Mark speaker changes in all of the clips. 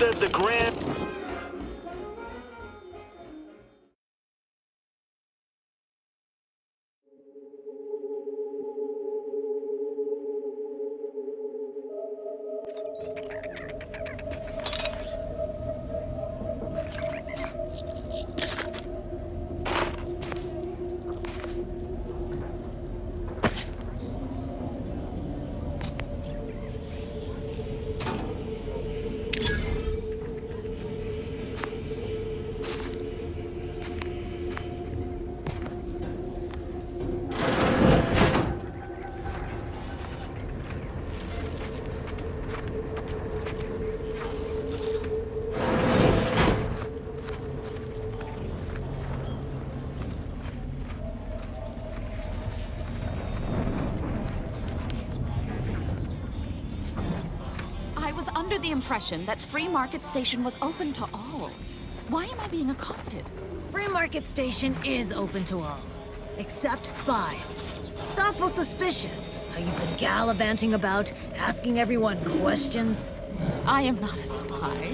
Speaker 1: said the Grand...
Speaker 2: I was under the impression that Free Market Station was open to all. Why am I being accosted?
Speaker 3: Free Market Station is open to all, except spies. It's awful suspicious how you've been gallivanting about, asking everyone questions.
Speaker 2: I am not a spy.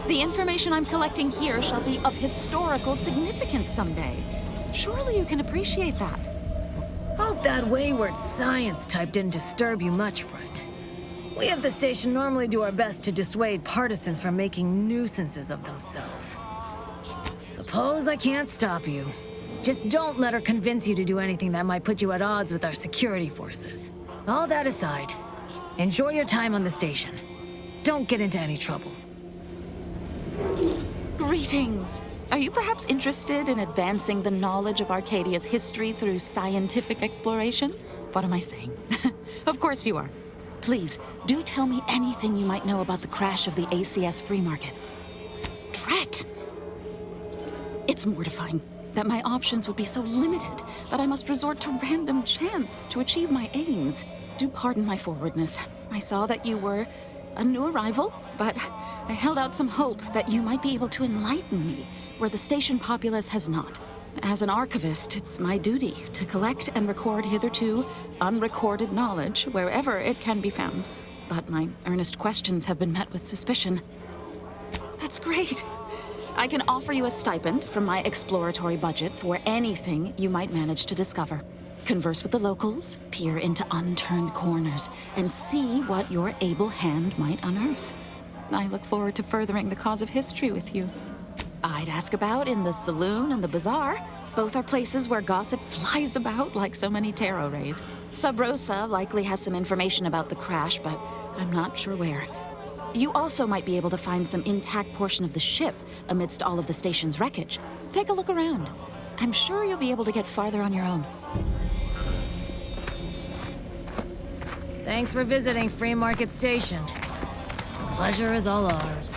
Speaker 2: The information I'm collecting here shall be of historical significance someday. Surely you can appreciate that.
Speaker 3: Hope that wayward science type didn't disturb you much, friend. We of the station normally do our best to dissuade partisans from making nuisances of themselves. Suppose I can't stop you. Just don't let her convince you to do anything that might put you at odds with our security forces. All that aside, enjoy your time on the station. Don't get into any trouble.
Speaker 2: Greetings. Are you perhaps interested in advancing the knowledge of Arcadia's history through scientific exploration? What am I saying? Of course you are. Please, do tell me anything you might know about the crash of the ACS Free Market. Drat! It's mortifying that my options would be so limited that I must resort to random chance to achieve my aims. Do pardon my forwardness. I saw that you were a new arrival, but I held out some hope that you might be able to enlighten me where the station populace has not. As an archivist, it's my duty to collect and record hitherto unrecorded knowledge wherever it can be found. But my earnest questions have been met with suspicion. That's great. I can offer you a stipend from my exploratory budget for anything you might manage to discover. Converse with the locals, peer into unturned corners, and see what your able hand might unearth. I look forward to furthering the cause of history with you. I'd ask about in the saloon and the bazaar. Both are places where gossip flies about like so many tarot rays. Sub Rosa likely has some information about the crash, but I'm not sure where. You also might be able to find some intact portion of the ship amidst all of the station's wreckage. Take a look around. I'm sure you'll be able to get farther on your own.
Speaker 3: Thanks for visiting Free Market Station. The pleasure is all ours.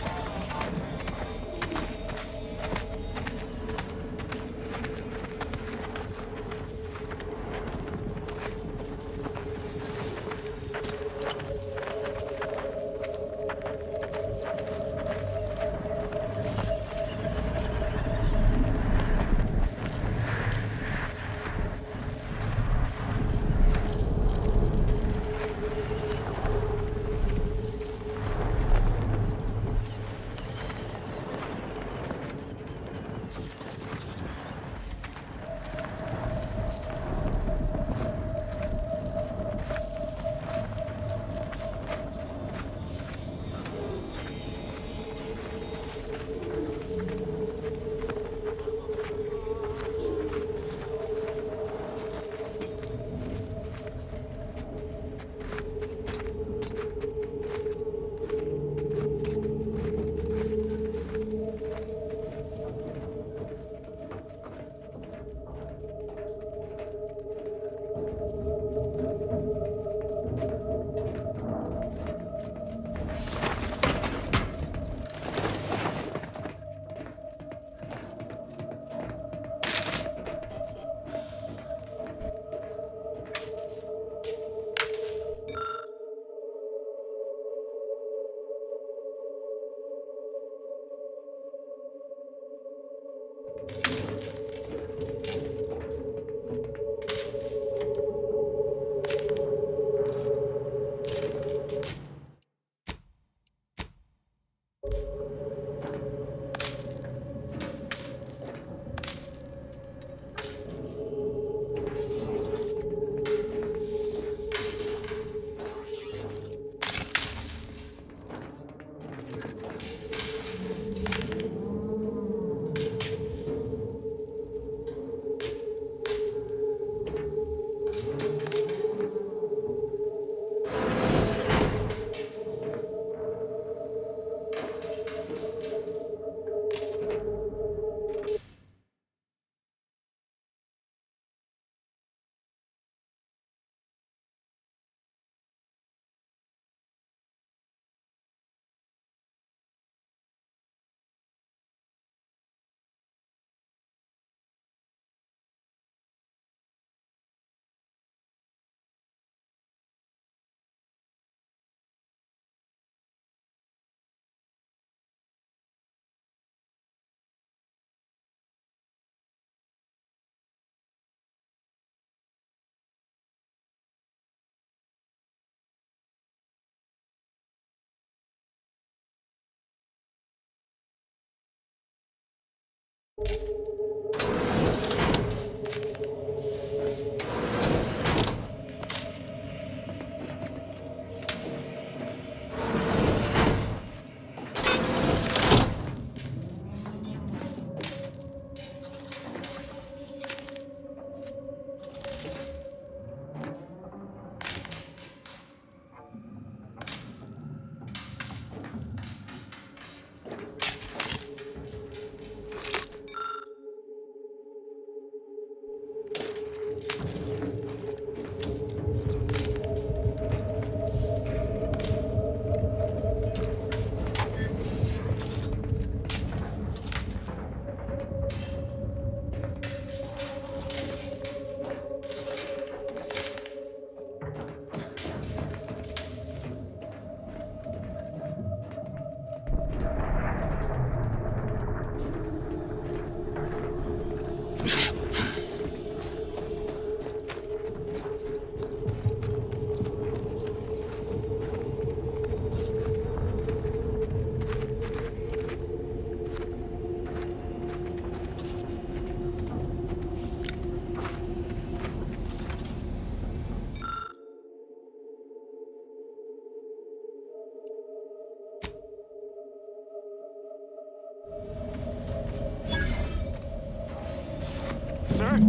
Speaker 1: Sir,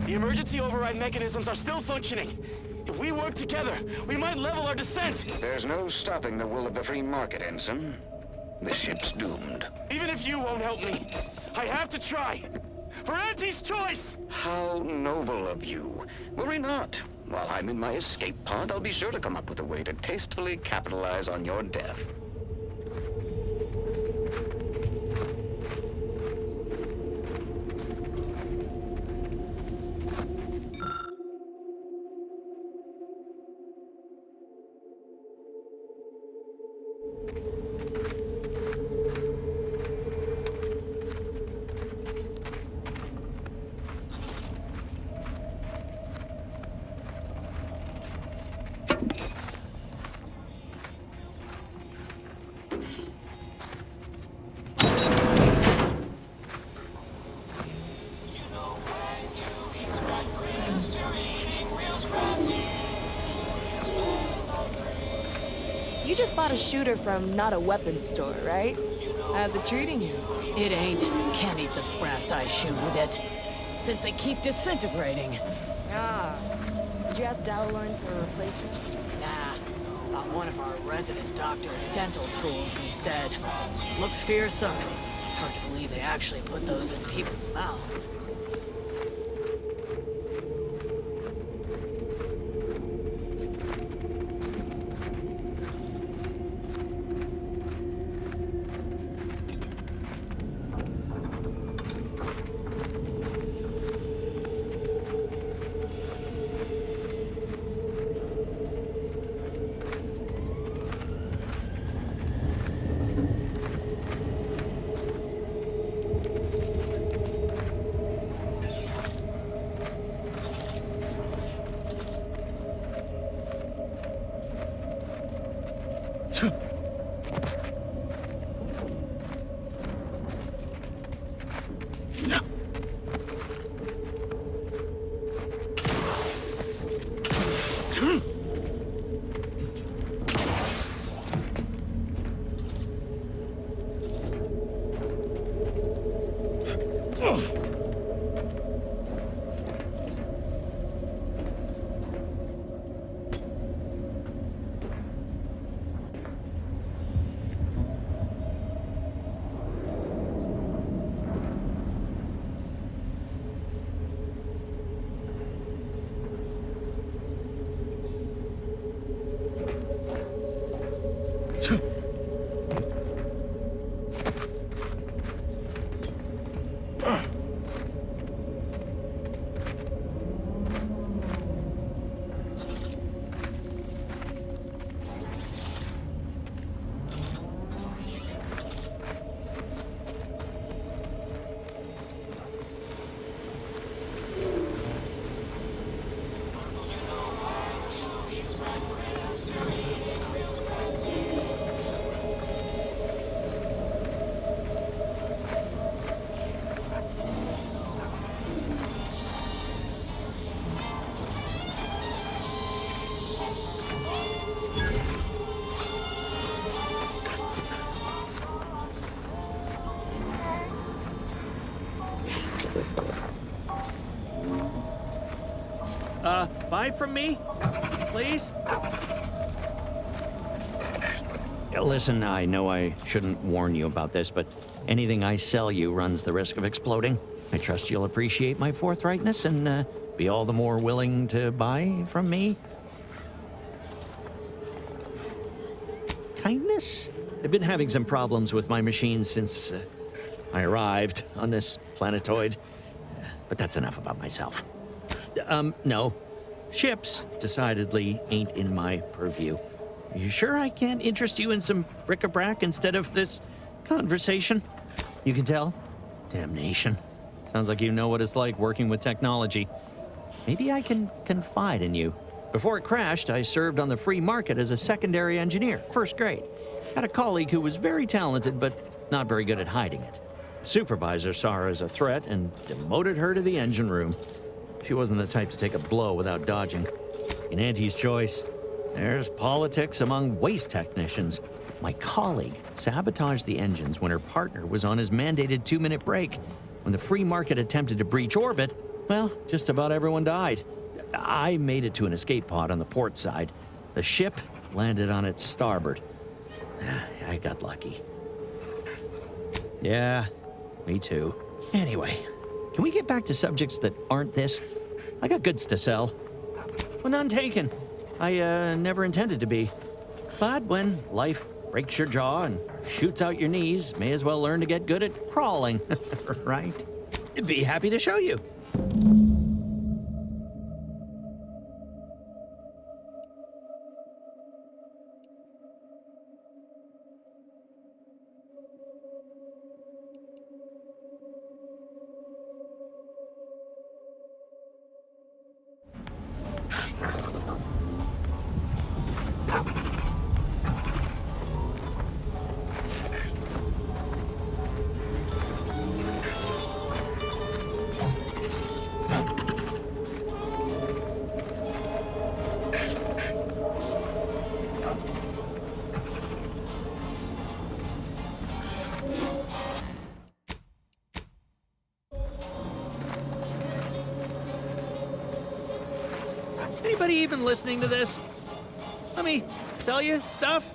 Speaker 1: the emergency override mechanisms are still functioning. If we work together, we might level our descent.
Speaker 4: There's no stopping the will of the free market, Ensign. The ship's doomed.
Speaker 1: Even if you won't help me, I have to try. For Auntie's choice!
Speaker 4: How noble of you. Worry not. While I'm in my escape pod, I'll be sure to come up with a way to tastefully capitalize on your death.
Speaker 5: You just bought a shooter from not a weapons store, right? How's it treating you?
Speaker 3: It ain't. Can't eat the sprats I shoot with it. Since they keep disintegrating.
Speaker 5: Ah. Did you ask Dowline for a replacement?
Speaker 3: Nah. Bought one of our resident doctor's dental tools instead. Looks fearsome. Hard to believe they actually put those in people's mouths.
Speaker 6: Buy from me, please? Listen, I know I shouldn't warn you about this, but anything I sell you runs the risk of exploding. I trust you'll appreciate my forthrightness and be all the more willing to buy from me. Kindness? I've been having some problems with my machines since I arrived on this planetoid. But that's enough about myself. No. Ships decidedly ain't in my purview. Are you sure I can't interest you in some bric-a-brac instead of this conversation? You can tell? Damnation. Sounds like you know what it's like working with technology. Maybe I can confide in you. Before it crashed, I served on the free market as a secondary engineer, first grade. Had a colleague who was very talented, but not very good at hiding it. The supervisor saw her as a threat and demoted her to the engine room. She wasn't the type to take a blow without dodging. In Auntie's choice, there's politics among waste technicians. My colleague sabotaged the engines when her partner was on his mandated 2-minute break. When the free market attempted to breach orbit, well, just about everyone died. I made it to an escape pod on the port side. The ship landed on its starboard. I got lucky. Yeah, me too. Anyway, can we get back to subjects that aren't this? I got goods to sell. Well, none taken. I never intended to be. But when life breaks your jaw and shoots out your knees, may as well learn to get good at crawling, right? Be happy to show you. Anybody even listening to this? Let me sell you stuff.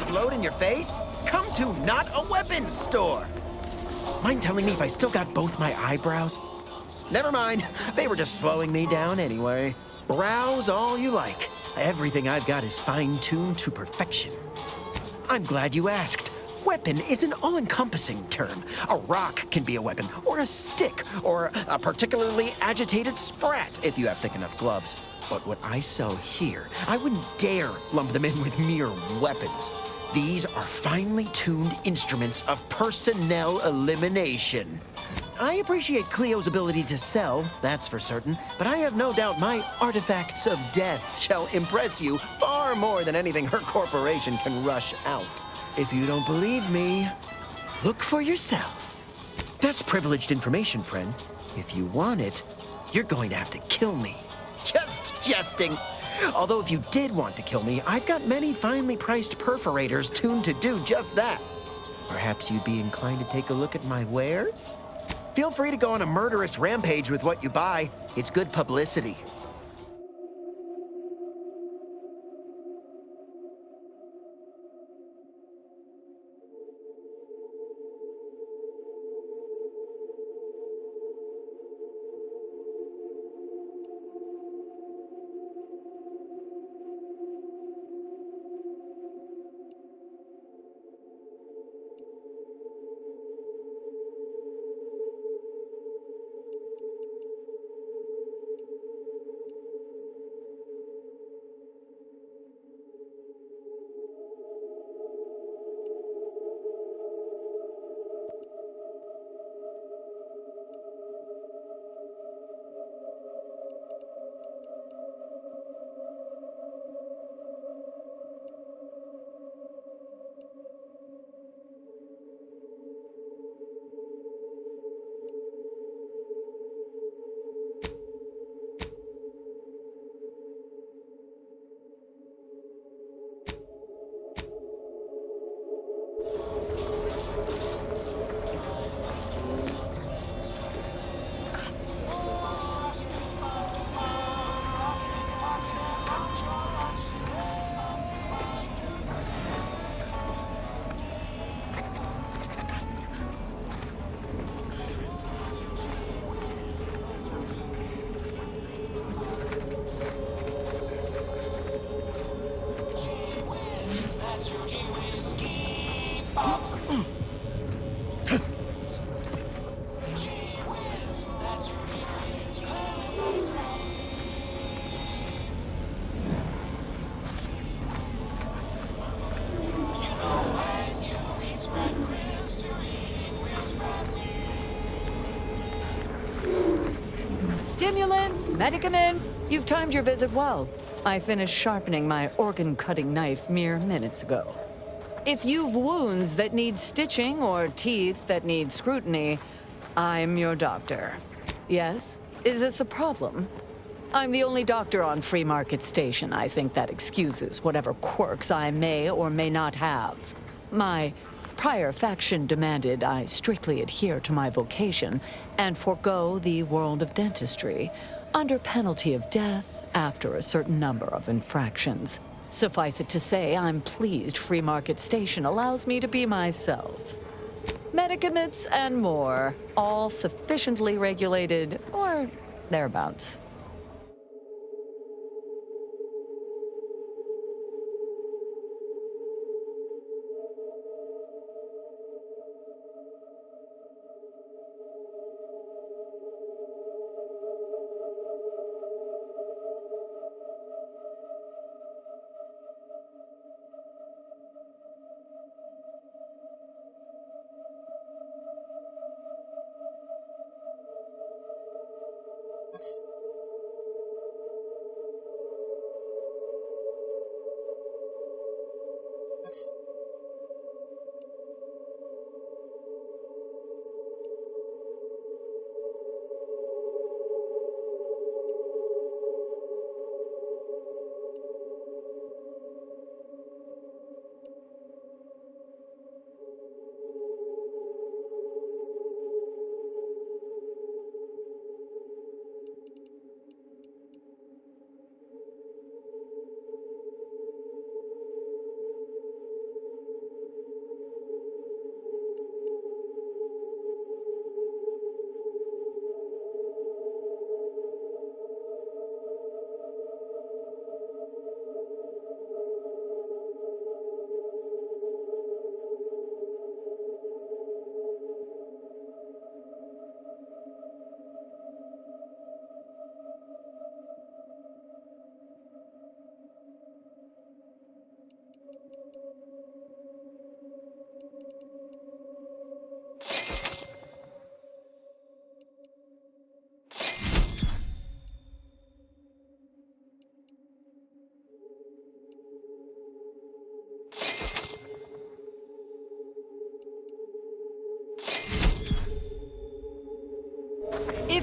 Speaker 7: explode in your face? Come to Not a Weapons store. Mind telling me if I still got both my eyebrows? Never mind. They were just slowing me down anyway. Browse all you like. Everything I've got is fine-tuned to perfection. I'm glad you asked. Weapon is an all-encompassing term. A rock can be a weapon, or a stick, or a particularly agitated sprat if you have thick enough gloves. But what I sell here, I wouldn't dare lump them in with mere weapons. These are finely tuned instruments of personnel elimination. I appreciate Cleo's ability to sell, that's for certain, but I have no doubt my artifacts of death shall impress you far more than anything her corporation can rush out. If you don't believe me, look for yourself. That's privileged information, friend. If you want it, you're going to have to kill me. Just jesting. Although if you did want to kill me, I've got many finely priced perforators tuned to do just that. Perhaps you'd be inclined to take a look at my wares? Feel free to go on a murderous rampage with what you buy. It's good publicity.
Speaker 8: Stimulants, medicament. You've timed your visit well. I finished sharpening my organ-cutting knife mere minutes ago. If you've wounds that need stitching or teeth that need scrutiny, I'm your doctor. Yes? Is this a problem? I'm the only doctor on Free Market Station. I think that excuses whatever quirks I may or may not have. My prior faction demanded I strictly adhere to my vocation and forego the world of dentistry under penalty of death after a certain number of infractions. Suffice it to say, I'm pleased Free Market Station allows me to be myself. Medicaments and more, all sufficiently regulated or thereabouts.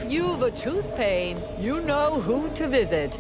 Speaker 8: you've a tooth pain, you know who to visit.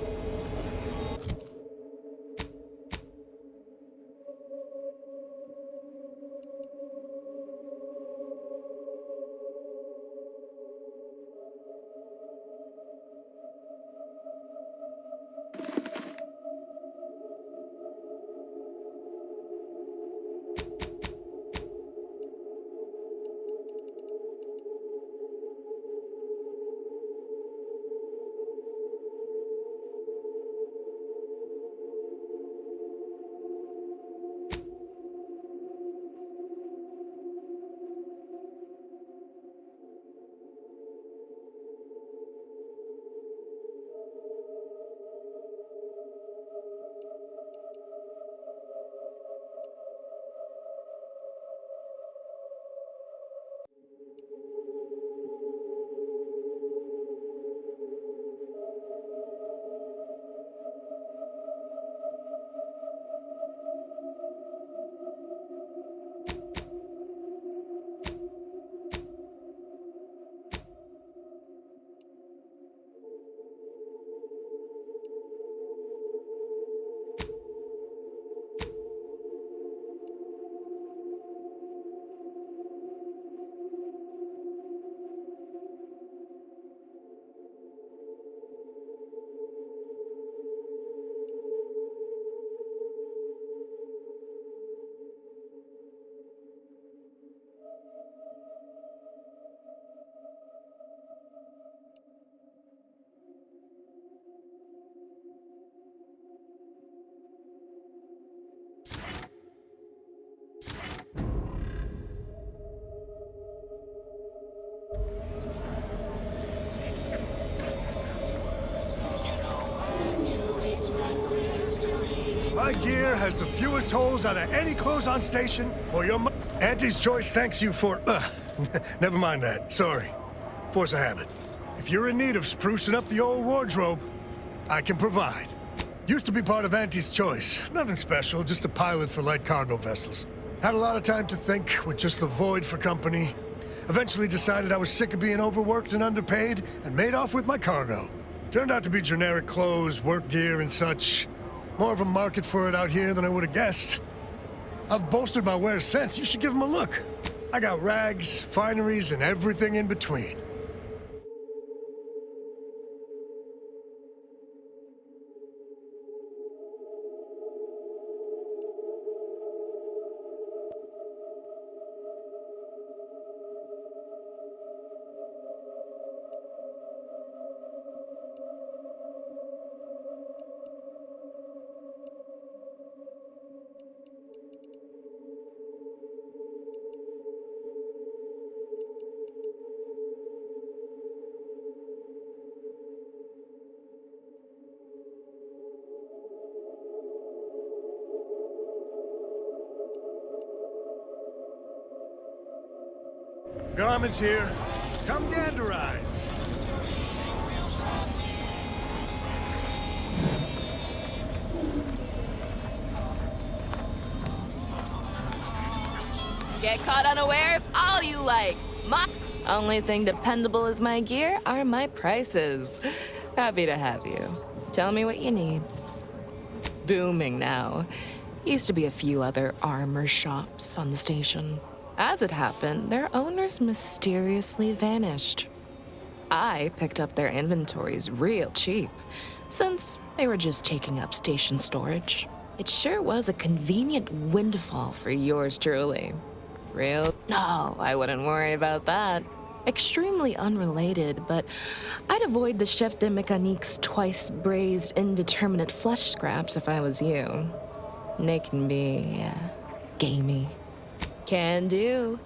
Speaker 9: My gear has the fewest holes out of any clothes-on station, or your Auntie's Choice thanks you for... never mind that. Sorry. Force of habit. If you're in need of sprucing up the old wardrobe, I can provide. Used to be part of Auntie's Choice. Nothing special, just a pilot for light cargo vessels. Had a lot of time to think, with just the void for company. Eventually decided I was sick of being overworked and underpaid, and made off with my cargo. Turned out to be generic clothes, work gear, and such. More of a market for it out here than I would have guessed. I've bolstered my wares since. You should give them a look. I got rags, fineries, and everything in between. Garments here. Come ganderize.
Speaker 5: Get caught unawares all you like. My only thing dependable as my gear are my prices. Happy to have you. Tell me what you need. Booming now. Used to be a few other armor shops on the station. As it happened, their owners mysteriously vanished. I picked up their inventories real cheap, since they were just taking up station storage. It sure was a convenient windfall for yours truly. Real? No, I wouldn't worry about that. Extremely unrelated, but I'd avoid the chef de mécanique's twice braised indeterminate flesh scraps if I was you. They can be gamey. Can do.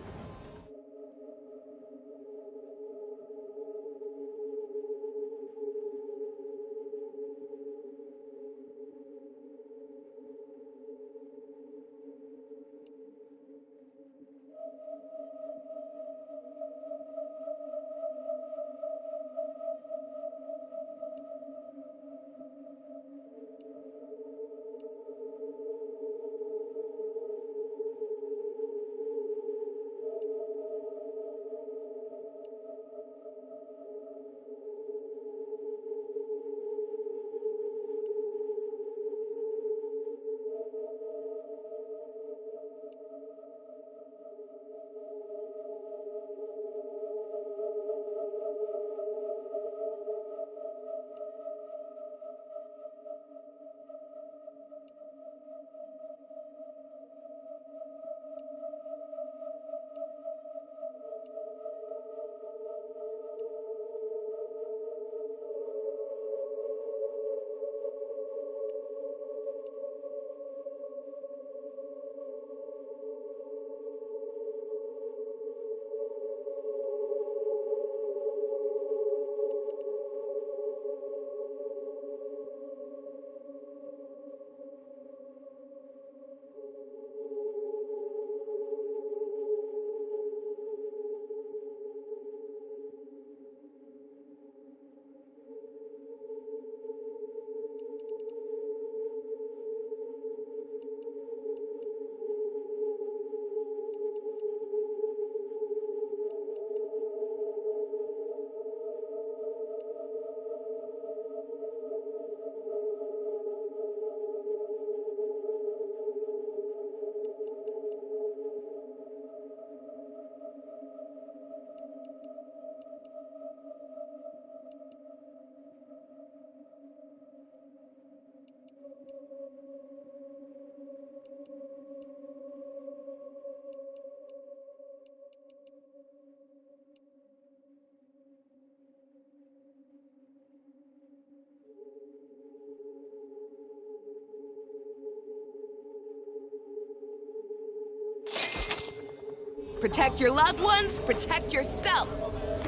Speaker 5: Protect your loved ones, protect yourself.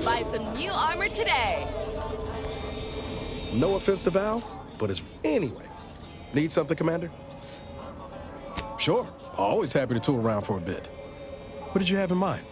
Speaker 5: Buy some new armor today.
Speaker 10: No offense to Val, but it's... Anyway, need something, Commander? Sure, always happy to tool around for a bit. What did you have in mind?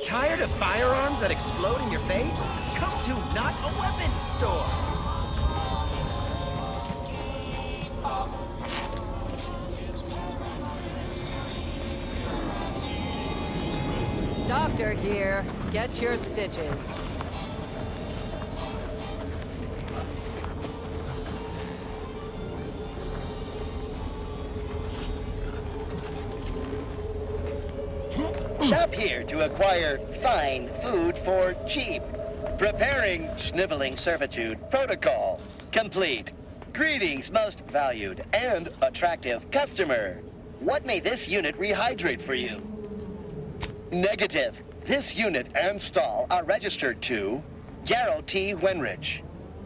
Speaker 7: Tired of firearms that explode in your face? Come to Not a Weapons Store!
Speaker 8: Doctor here. Get your stitches.
Speaker 11: Shop here to acquire fine food for cheap. Preparing sniveling servitude protocol complete. Greetings, most valued and attractive customer. What may this unit rehydrate for you? Negative. This unit and stall are registered to Gerald T. Wenrich.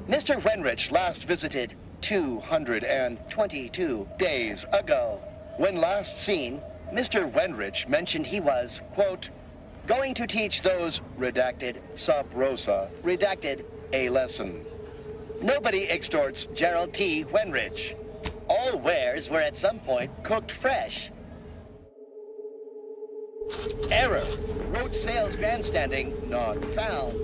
Speaker 11: Mr. Wenrich last visited 222 days ago. When last seen, Mr. Wenrich mentioned he was, quote, going to teach those, redacted, sub rosa, redacted, a lesson. Nobody extorts Gerald T. Wenrich. All wares were at some point cooked fresh. Error. Road sales grandstanding not found.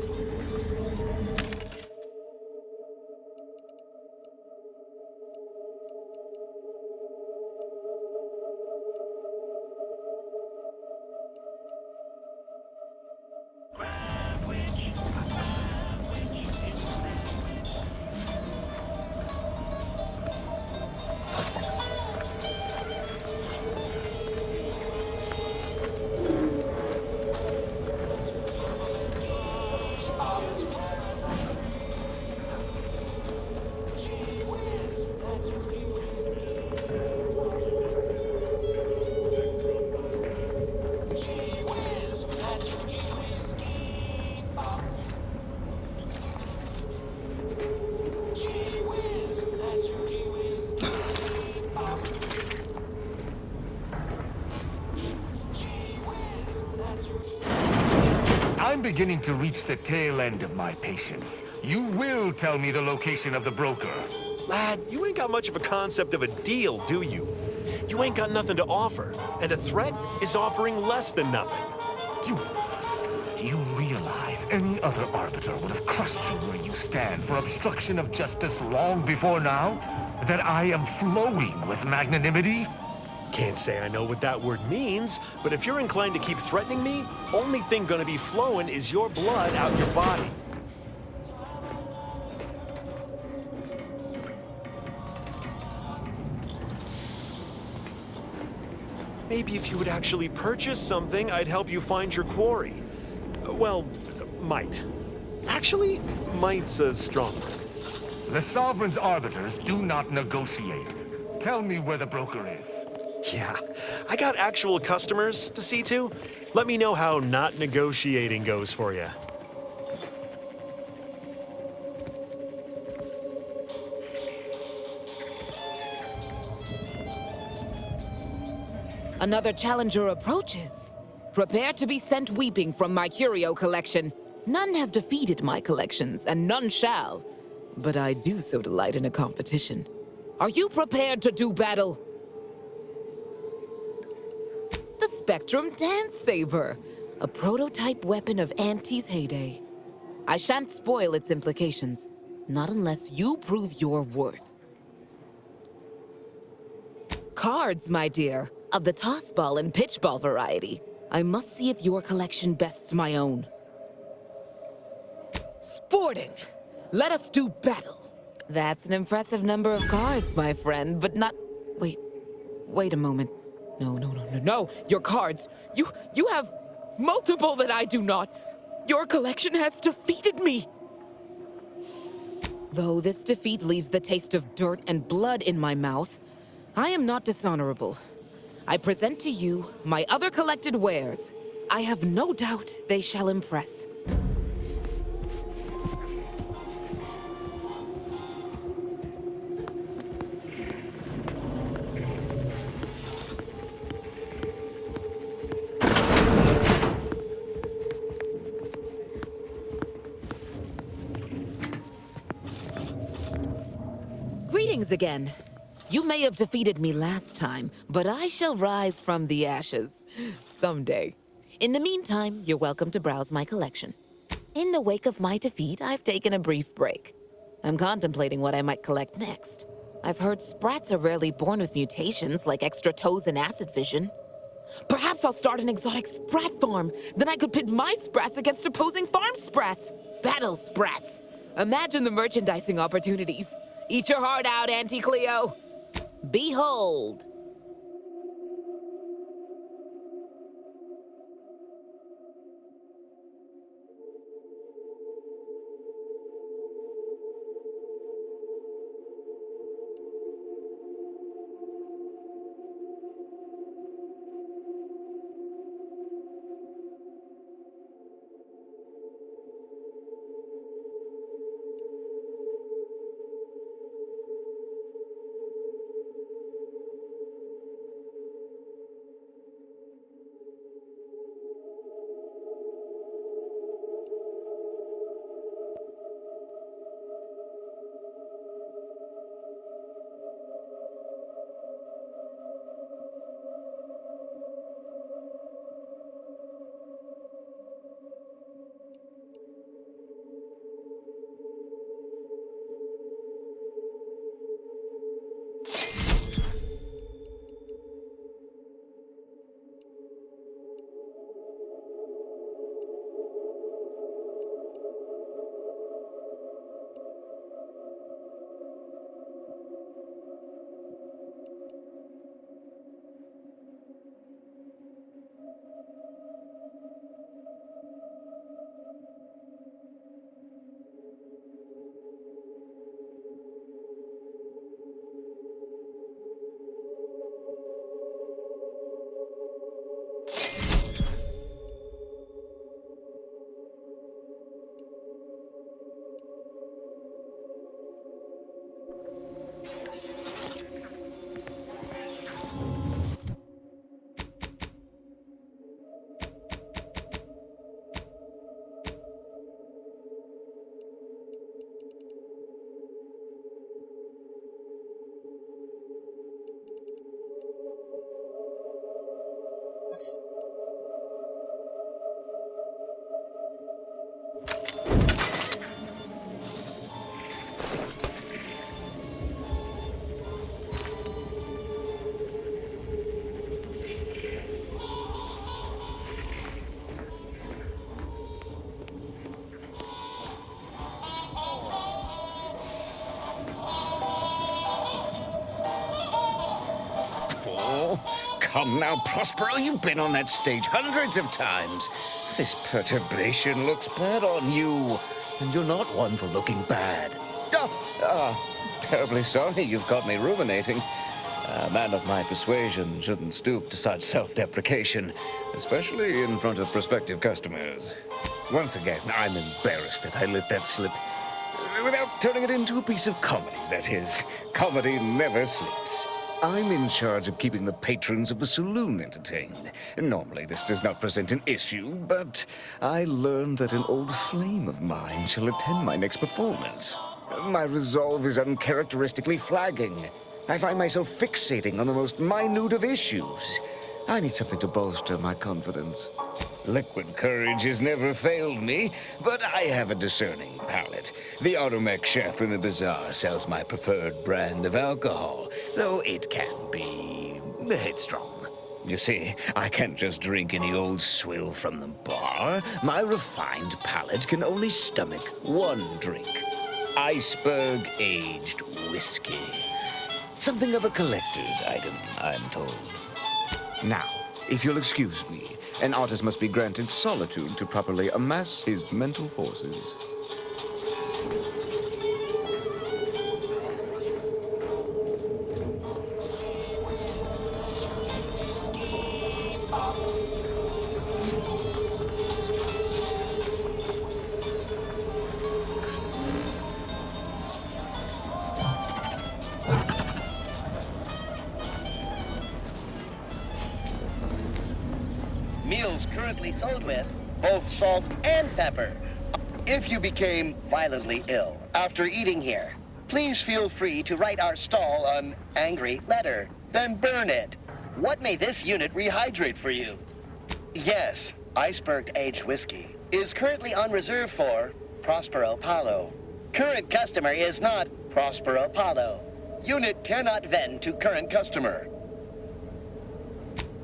Speaker 12: I'm beginning to reach the tail end of my patience. You will tell me the location of the broker.
Speaker 13: Lad, you ain't got much of a concept of a deal, do you? You ain't got nothing to offer, and a threat is offering less than nothing.
Speaker 12: Do you realize any other arbiter would have crushed you where you stand for obstruction of justice long before now? That I am flowing with magnanimity?
Speaker 13: Can't say I know what that word means, but if you're inclined to keep threatening me, only thing gonna be flowing is your blood out your body. Maybe if you would actually purchase something, I'd help you find your quarry. Well, might. Actually, might's a strong word.
Speaker 12: The Sovereign's arbiters do not negotiate. Tell me where the broker is.
Speaker 13: Yeah, I got actual customers to see to. Let me know how not negotiating goes for you.
Speaker 14: Another challenger approaches. Prepare to be sent weeping from my curio collection. None have defeated my collections, and none shall. But I do so delight in a competition. Are you prepared to do battle? The Spectrum Dance Saber, a prototype weapon of Auntie's heyday. I shan't spoil its implications, not unless you prove your worth. Cards, my dear, of the toss ball and pitch ball variety. I must see if your collection bests my own. Sporting! Let us do battle! That's an impressive number of cards, my friend, but not... Wait a moment. No, your cards. You have multiple that I do not. Your collection has defeated me. Though this defeat leaves the taste of dirt and blood in my mouth, I am not dishonorable. I present to you my other collected wares. I have no doubt they shall impress. Greetings again. You may have defeated me last time, but I shall rise from the ashes. Someday. In the meantime, you're welcome to browse my collection. In the wake of my defeat, I've taken a brief break. I'm contemplating what I might collect next. I've heard sprats are rarely born with mutations like extra toes and acid vision. Perhaps I'll start an exotic sprat farm. Then I could pit my sprats against opposing farm sprats. Battle sprats. Imagine the merchandising opportunities. Eat your heart out, Auntie Cleo. Behold.
Speaker 4: Oh, come now, Prospero. You've been on that stage hundreds of times. This perturbation looks bad on you. And you're not one for looking bad. Terribly sorry you've got me ruminating. A man of my persuasion shouldn't stoop to such self-deprecation, especially in front of prospective customers. Once again, I'm embarrassed that I let that slip. Without turning it into a piece of comedy, that is. Comedy never sleeps. I'm in charge of keeping the patrons of the saloon entertained. Normally, this does not present an issue, but I learned that an old flame of mine shall attend my next performance. My resolve is uncharacteristically flagging. I find myself fixating on the most minute of issues. I need something to bolster my confidence. Liquid courage has never failed me, but I have a discerning palate. The Automech chef in the bazaar sells my preferred brand of alcohol, though it can be headstrong. You see, I can't just drink any old swill from the bar. My refined palate can only stomach one drink. Iceberg-aged whiskey. Something of a collector's item, I'm told. Now, if you'll excuse me, an artist must be granted solitude to properly amass his mental forces.
Speaker 11: Meals currently sold with both salt and pepper. If you became violently ill after eating here, please feel free to write our stall an angry letter, then burn it. What may this unit rehydrate for you? Yes, iceberg-aged whiskey is currently on reserve for Prospero Paulo. Current customer is not Prospero Paulo. Unit cannot vend to current customer.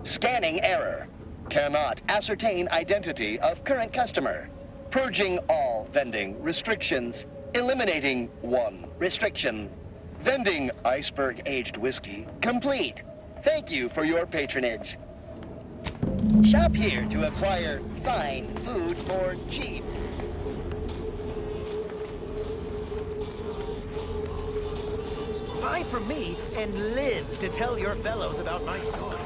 Speaker 11: Scanning error. Cannot ascertain identity of current customer. Purging all vending restrictions. Eliminating one restriction. Vending iceberg-aged whiskey complete. Thank you for your patronage. Shop here to acquire fine food for cheap.
Speaker 7: Buy from me and live to tell your fellows about my store.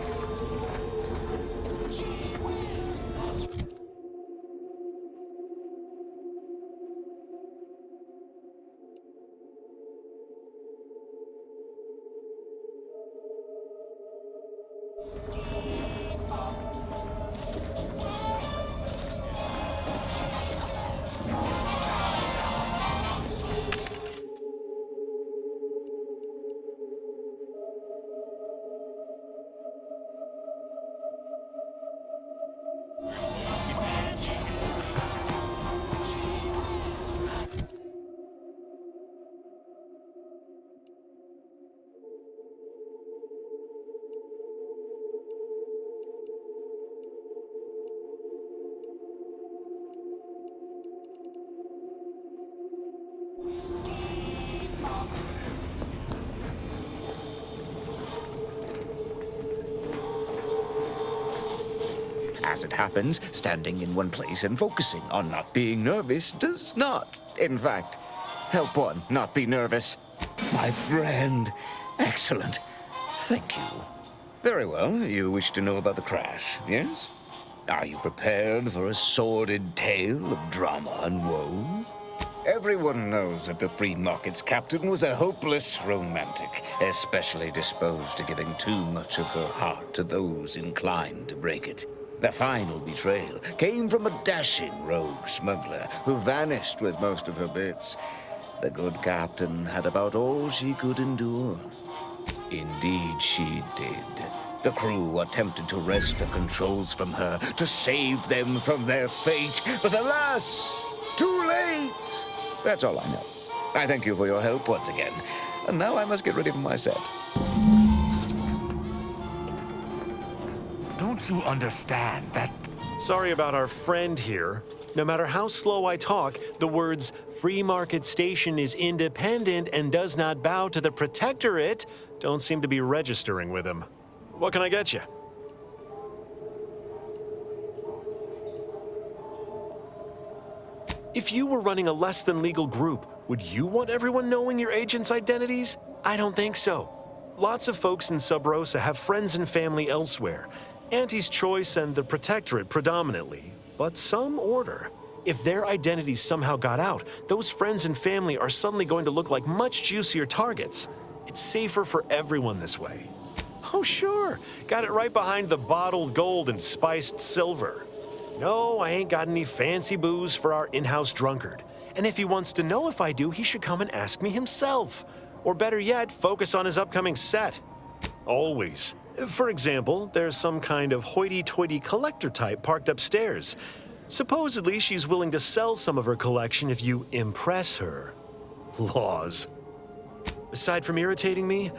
Speaker 4: As it happens, standing in one place and focusing on not being nervous does not, in fact, help one not be nervous. My friend. Excellent. Thank you. Very well. You wish to know about the crash, yes? Are you prepared for a sordid tale of drama and woe? Everyone knows that the free market's captain was a hopeless romantic, especially disposed to giving too much of her heart to those inclined to break it. The final betrayal came from a dashing rogue smuggler who vanished with most of her bits. The good captain had about all she could endure. Indeed she did. The crew attempted to wrest the controls from her to save them from their fate, but alas, too late! That's all I know. I thank you for your help once again. And now I must get ready for my set.
Speaker 12: Don't you understand that?
Speaker 13: Sorry about our friend here. No matter how slow I talk, the words "free market station is independent and does not bow to the protectorate" don't seem to be registering with him. What can I get you? If you were running a less than legal group, would you want everyone knowing your agents' identities? I don't think so. Lots of folks in Sub Rosa have friends and family elsewhere. Auntie's Choice and the Protectorate predominantly, but some order. If their identities somehow got out, those friends and family are suddenly going to look like much juicier targets. It's safer for everyone this way. Oh, sure. Got it right behind the bottled gold and spiced silver. No, I ain't got any fancy booze for our in-house drunkard. And if he wants to know if I do, he should come and ask me himself. Or better yet, focus on his upcoming set. Always. For example, there's some kind of hoity-toity collector type parked upstairs. Supposedly, she's willing to sell some of her collection if you impress her. Laws. Aside from irritating me,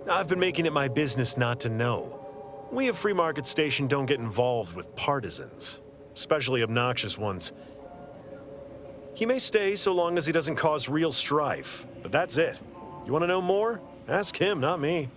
Speaker 13: I've been making it my business not to know. We at Free Market Station don't get involved with partisans, especially obnoxious ones. He may stay so long as he doesn't cause real strife, but that's it. You want to know more? Ask him, not me.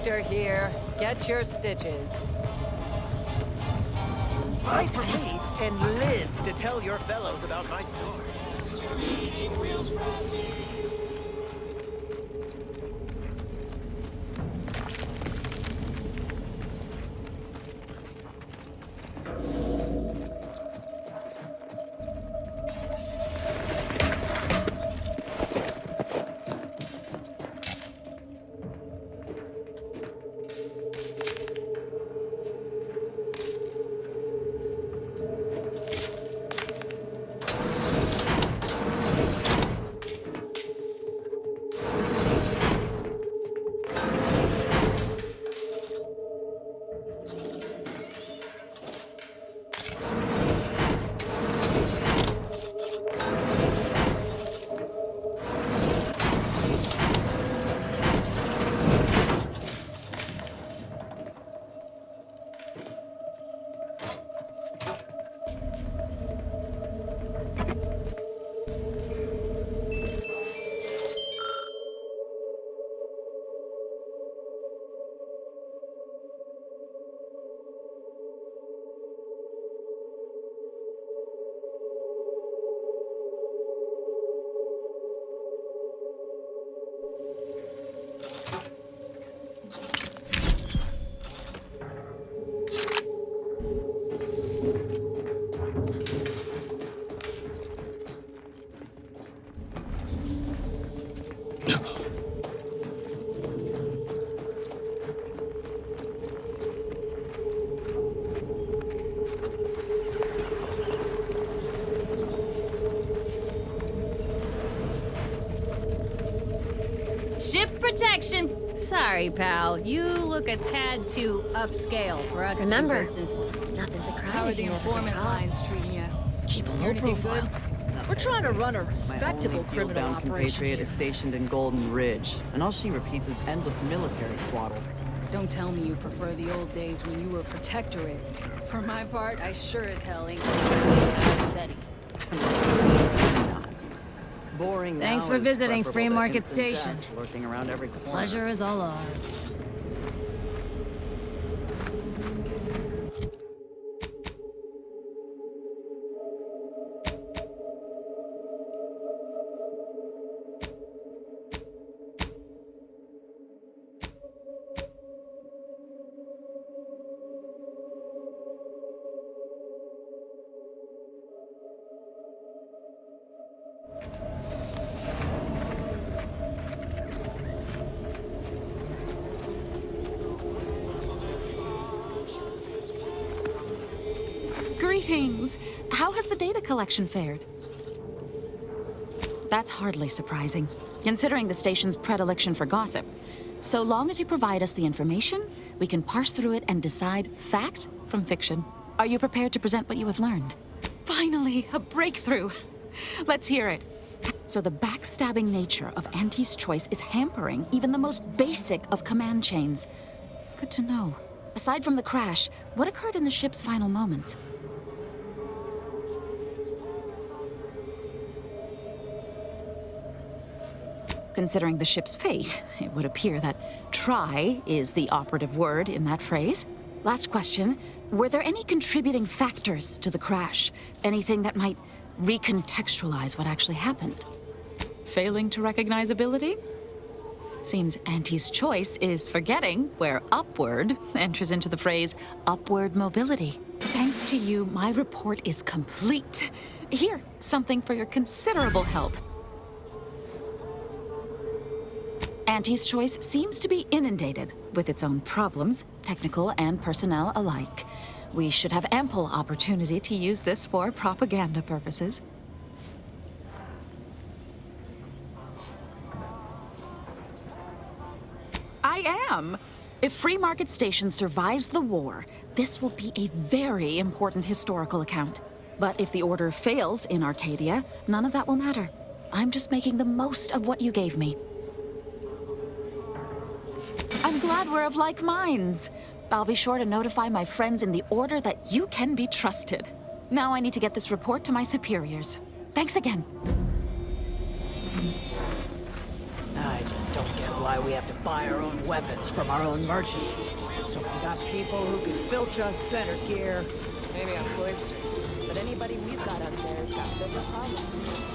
Speaker 8: doctor here. Get your stitches.
Speaker 7: Buy from me and live to tell your fellows about my story.
Speaker 15: Ship protection. Sorry, pal. You look a tad too upscale for us
Speaker 3: Remember,
Speaker 15: to resist.
Speaker 3: nothing's a crime.
Speaker 15: How are
Speaker 3: if
Speaker 15: the
Speaker 3: you never
Speaker 15: informant
Speaker 3: get caught.
Speaker 15: lines treating you?
Speaker 3: Keep a low
Speaker 15: Anything
Speaker 3: profile.
Speaker 15: good? We're trying to run a respectable criminal
Speaker 16: field-bound
Speaker 15: operation
Speaker 16: compatriot
Speaker 15: here.
Speaker 16: is stationed in Golden Ridge, and all she repeats is endless military twaddle.
Speaker 15: Don't tell me you prefer the old days when you were protectorate. For my part, I sure as hell ain't going to SETI.
Speaker 16: Not. Boring now
Speaker 3: Thanks for
Speaker 16: is
Speaker 3: visiting
Speaker 16: preferable
Speaker 3: Free
Speaker 16: to
Speaker 3: Market
Speaker 16: instant
Speaker 3: Station.
Speaker 16: death lurking around every corner.
Speaker 3: Pleasure is all ours.
Speaker 2: Greetings. How has the data collection fared? That's hardly surprising, considering the station's predilection for gossip. So long as you provide us the information, we can parse through it and decide fact from fiction. Are you prepared to present what you have learned? Finally, a breakthrough. Let's hear it. So the backstabbing nature of Auntie's choice is hampering even the most basic of command chains. Good to know. Aside from the crash, what occurred in the ship's final moments? Considering the ship's fate, it would appear that try is the operative word in that phrase. Last question, were there any contributing factors to the crash? Anything that might recontextualize what actually happened? Failing to recognize ability? Seems Auntie's choice is forgetting where upward enters into the phrase upward mobility. Thanks to you, my report is complete. Here, something for your considerable help. Auntie's choice seems to be inundated with its own problems, technical and personnel alike. We should have ample opportunity to use this for propaganda purposes. I am. If Free Market Station survives the war, this will be a very important historical account. But if the Order fails in Arcadia, none of that will matter. I'm just making the most of what you gave me. I'm glad we're of like minds. I'll be sure to notify my friends in the Order that you can be trusted. Now I need to get this report to my superiors. Thanks again.
Speaker 3: I just don't get why
Speaker 17: why we have to buy our own weapons from our own merchants. So we got people who can filch us better gear.
Speaker 5: Maybe on Cloister. But anybody we've got up there has got bigger problems.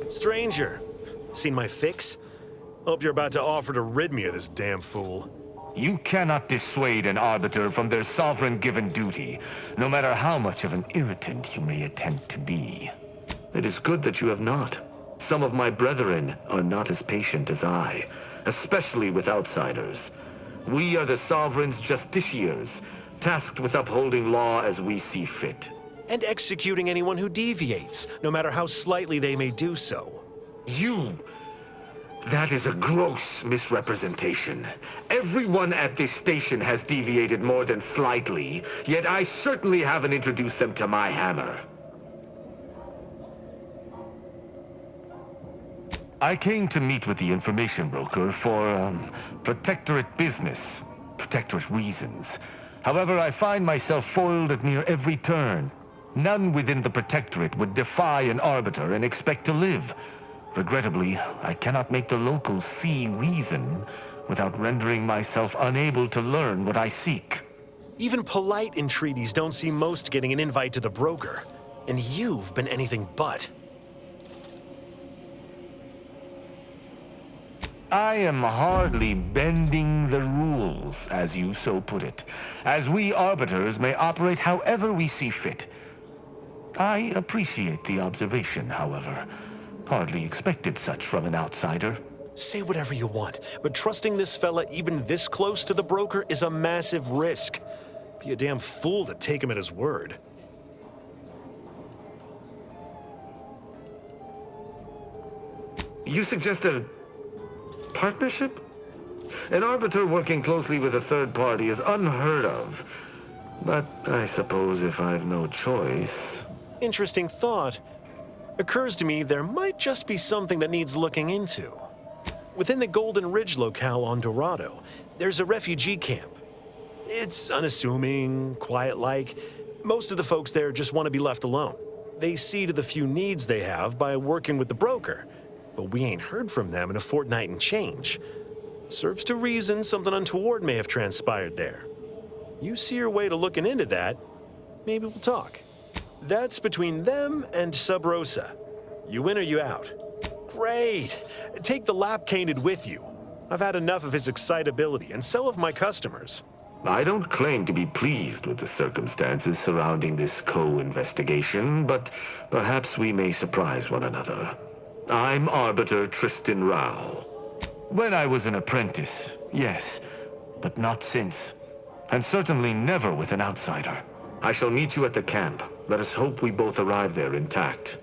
Speaker 13: Stranger, seen my fix? Hope you're about to offer to rid me of this damn fool.
Speaker 12: You cannot dissuade an arbiter from their sovereign-given duty, no matter how much of an irritant you may attempt to be. It is good that you have not. Some of my brethren are not as patient as I, especially with outsiders. We are the sovereign's justiciars, tasked with upholding law as we see fit.
Speaker 13: And executing anyone who deviates, no matter how slightly they may do so.
Speaker 12: That is a gross misrepresentation. Everyone at this station has deviated more than slightly, yet I certainly haven't introduced them to my hammer. I came to meet with the information broker for, protectorate business, protectorate reasons. However, I find myself foiled at near every turn. None within the protectorate would defy an arbiter and expect to live. Regrettably, I cannot make the locals see reason without rendering myself unable to learn what I seek.
Speaker 13: Even polite entreaties don't see most getting an invite to the broker. And you've been anything but.
Speaker 12: I am hardly bending the rules, as you so put it, as we arbiters may operate however we see fit. I appreciate the observation, however. Hardly expected such from an outsider.
Speaker 13: Say whatever you want, but trusting this fella even this close to the broker is a massive risk. Be a damn fool to take him at his word.
Speaker 12: You suggest a partnership? An arbiter working closely with a third party is unheard of. But I suppose if I've no choice...
Speaker 13: Interesting thought. Occurs to me there might just be something that needs looking into. Within the Golden Ridge locale on Dorado, there's a refugee camp. It's unassuming, quiet-like. Most of the folks there just want to be left alone. They see to the few needs they have by working with the broker. But we ain't heard from them in a fortnight and change. Serves to reason something untoward may have transpired there. You see your way to looking into that, maybe we'll talk. That's between them and Sub Rosa. You in or you out? Great. Take the lap canid with you. I've had enough of his excitability, and so have my customers.
Speaker 12: I don't claim to be pleased with the circumstances surrounding this co-investigation, but perhaps we may surprise one another. I'm Arbiter Tristan Rao. When I was an apprentice, yes, but not since. And certainly never with an outsider. I shall meet you at the camp. Let us hope we both arrive there intact.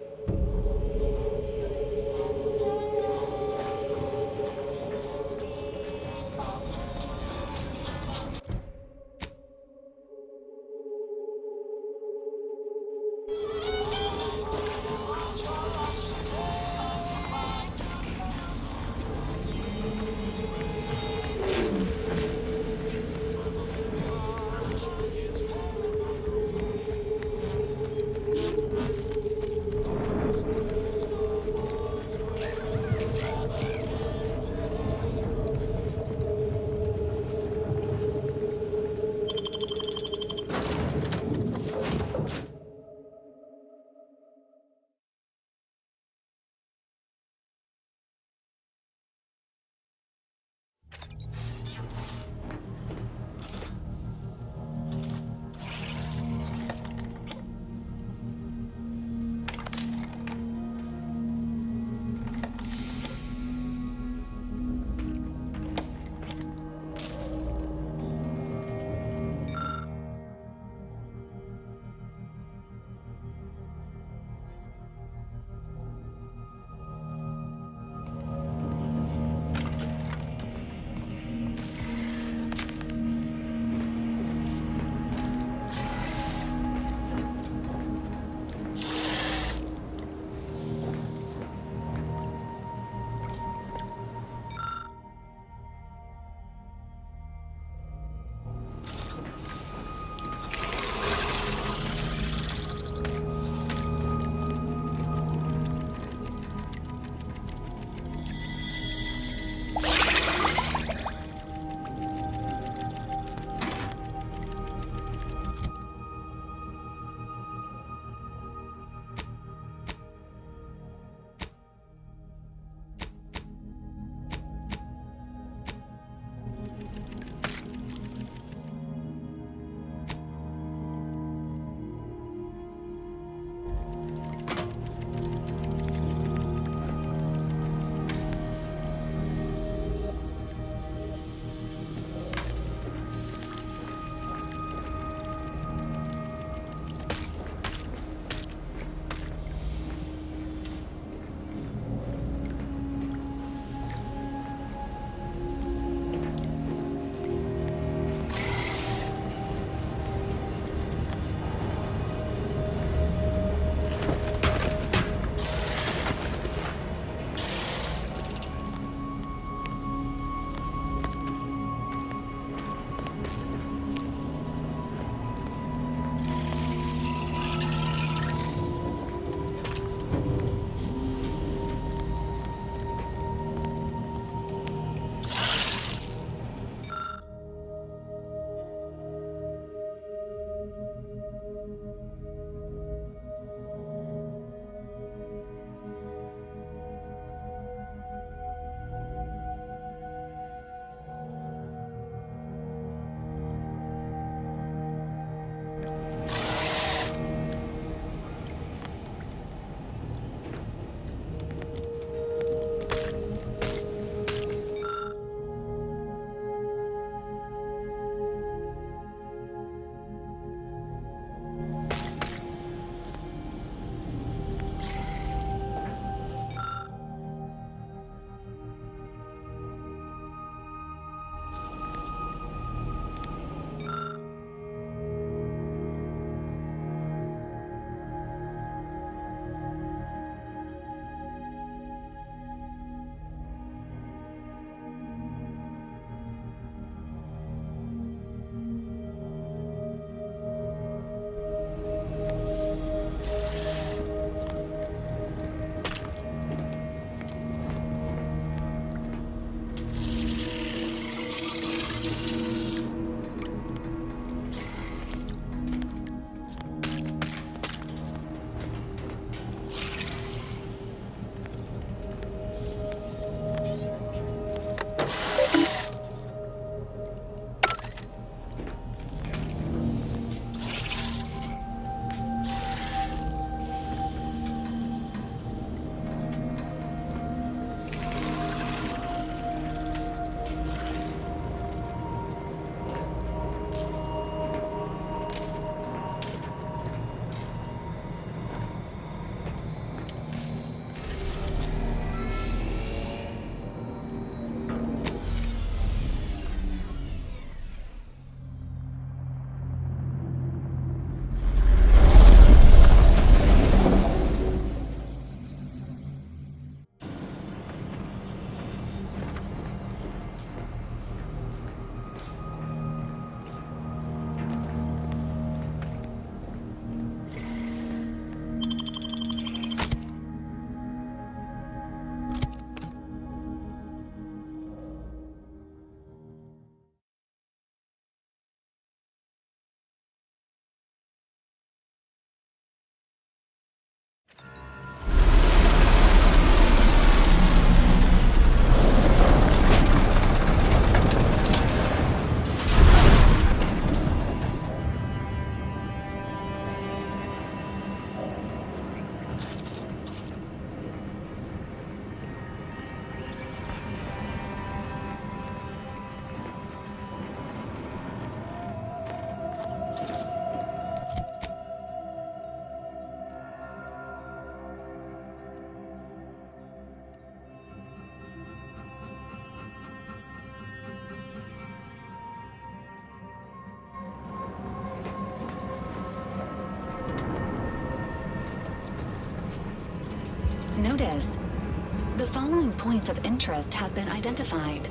Speaker 18: The following points of interest have been identified.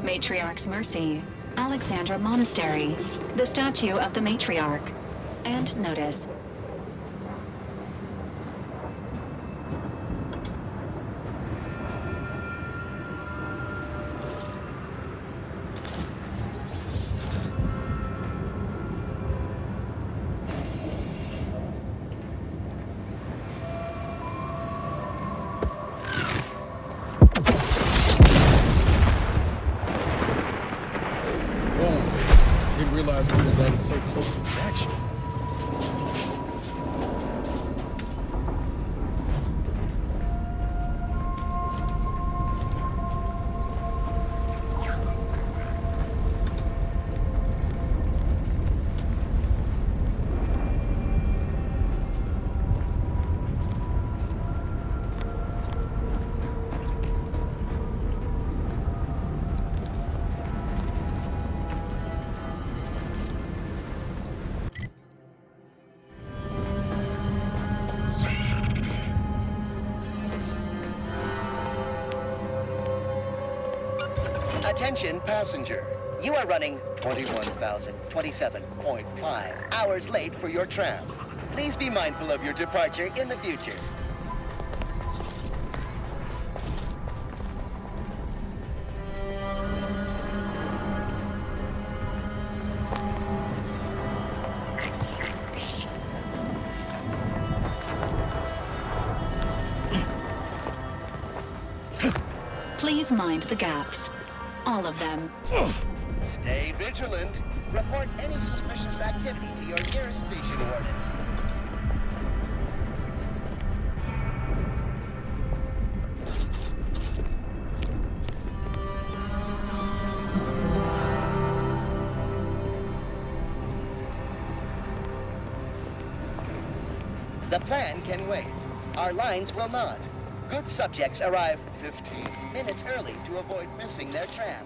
Speaker 18: Matriarch's Mercy, Alexandra Monastery, the statue of the Matriarch, and notice.
Speaker 10: Didn't realize we were running so close to action.
Speaker 11: Attention passenger. You are running 21,027.5 hours late for your tram. Please be mindful of your departure in the future.
Speaker 18: Please mind the gaps. All of them.
Speaker 11: Stay vigilant. Report any suspicious activity to your nearest station warden. The plan can wait. Our lines will not. Good subjects arrive 15 minutes early to avoid missing their tram.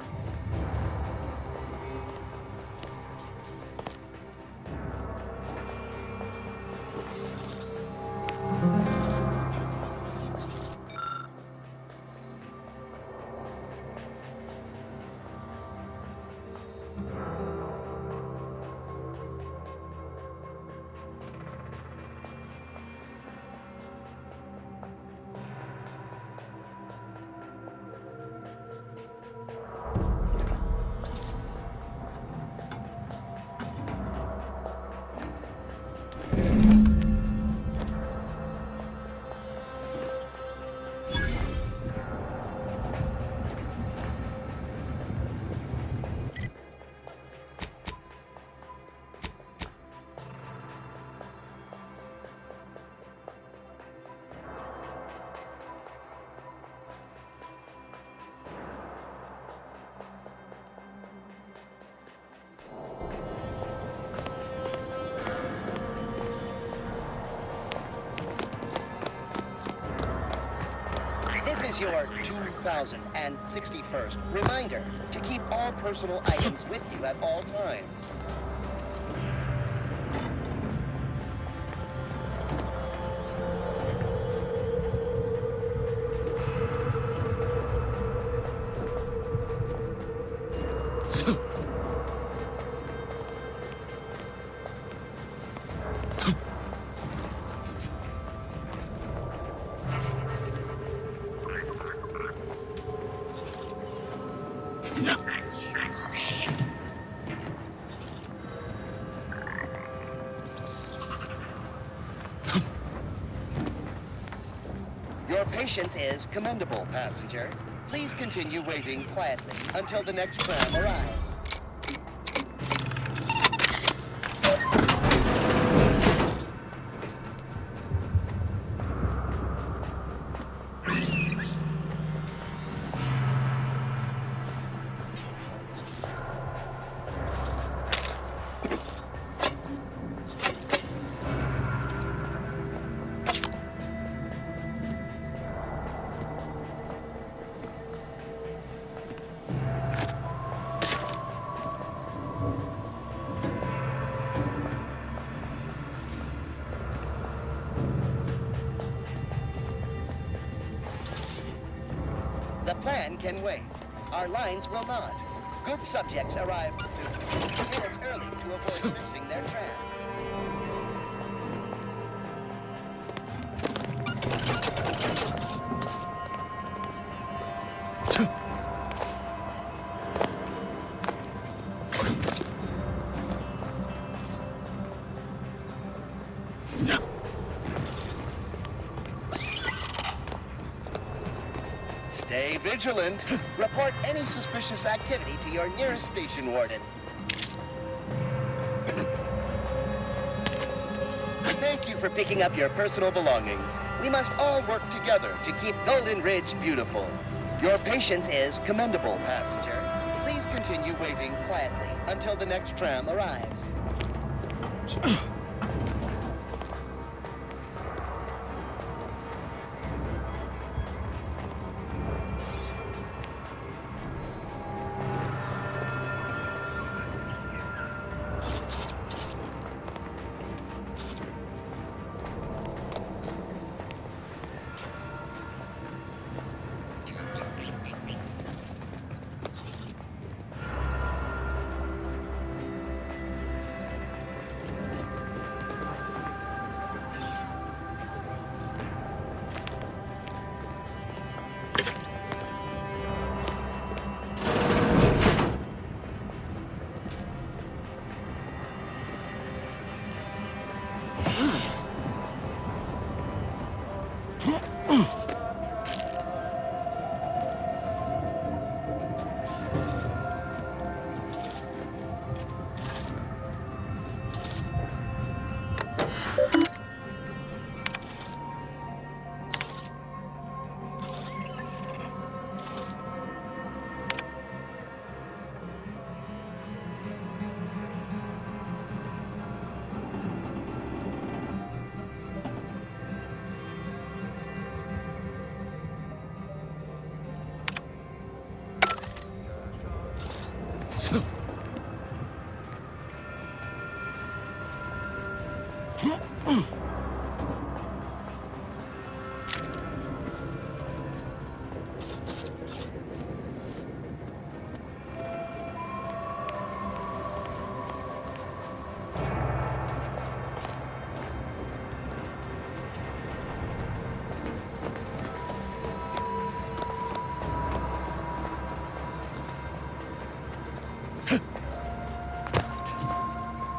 Speaker 11: This is your 2061st reminder to keep all personal items with you at all times. Your patience is commendable, passenger. Please continue waiting quietly until the next tram arrives. plan can wait. Our lines will not. Good subjects arrive 15 minutes early to avoid missing their tram. Stay vigilant. Report any suspicious activity to your nearest station warden. Thank you for picking up your personal belongings. We must all work together to keep Golden Ridge beautiful. Your patience is commendable, passenger. Please continue waiting quietly until the next tram arrives.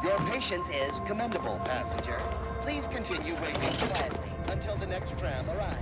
Speaker 11: Your patience is commendable, passenger. Please continue waiting quietly until the next tram arrives.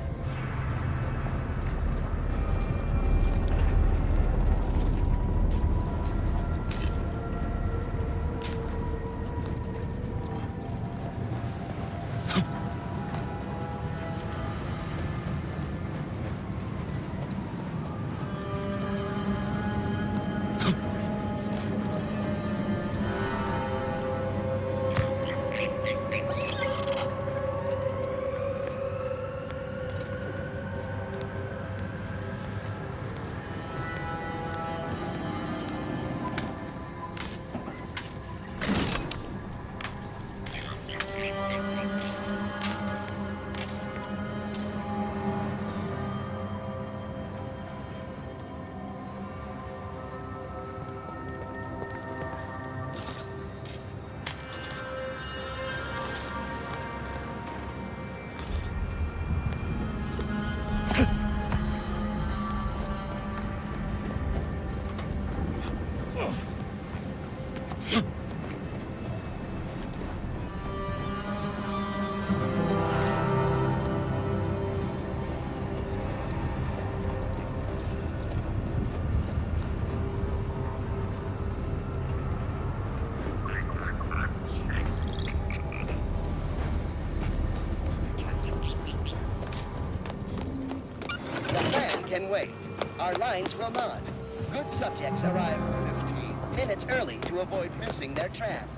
Speaker 11: Can wait. Our lines will not. Good subjects arrive 15 minutes early to avoid missing their tram.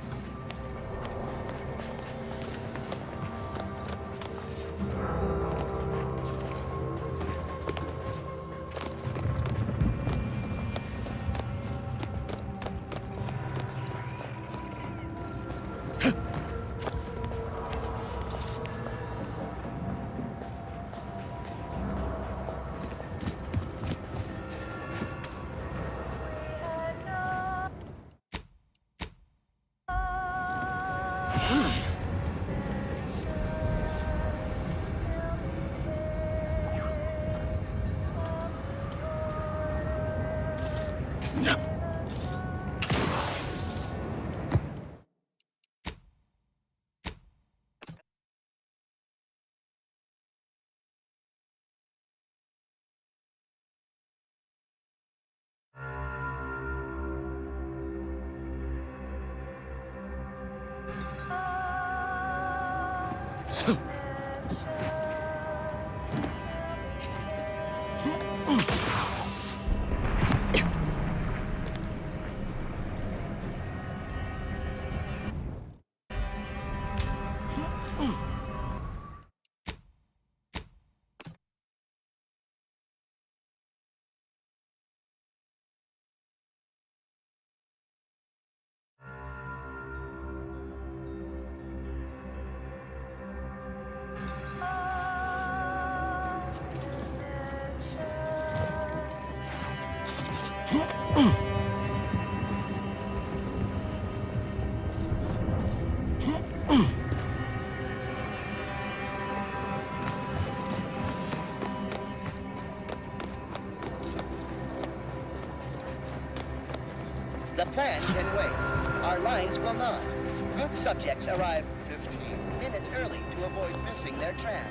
Speaker 11: The plan can wait. Our lines will not. Route subjects arrive 15 minutes early to avoid missing their tram.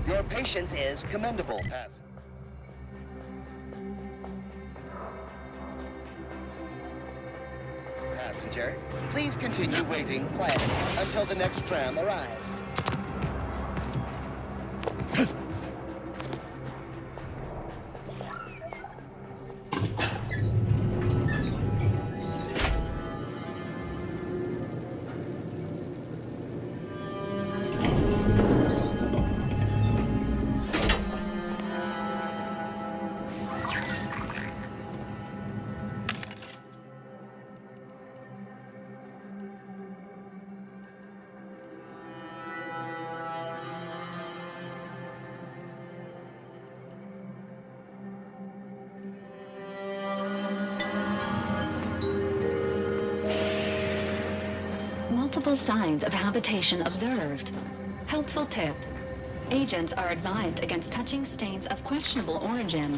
Speaker 11: Your patience is commendable, passenger. Please continue waiting quietly until the next tram arrives.
Speaker 18: Multiple signs of habitation observed. Helpful tip. Agents are advised against touching stains of questionable origin.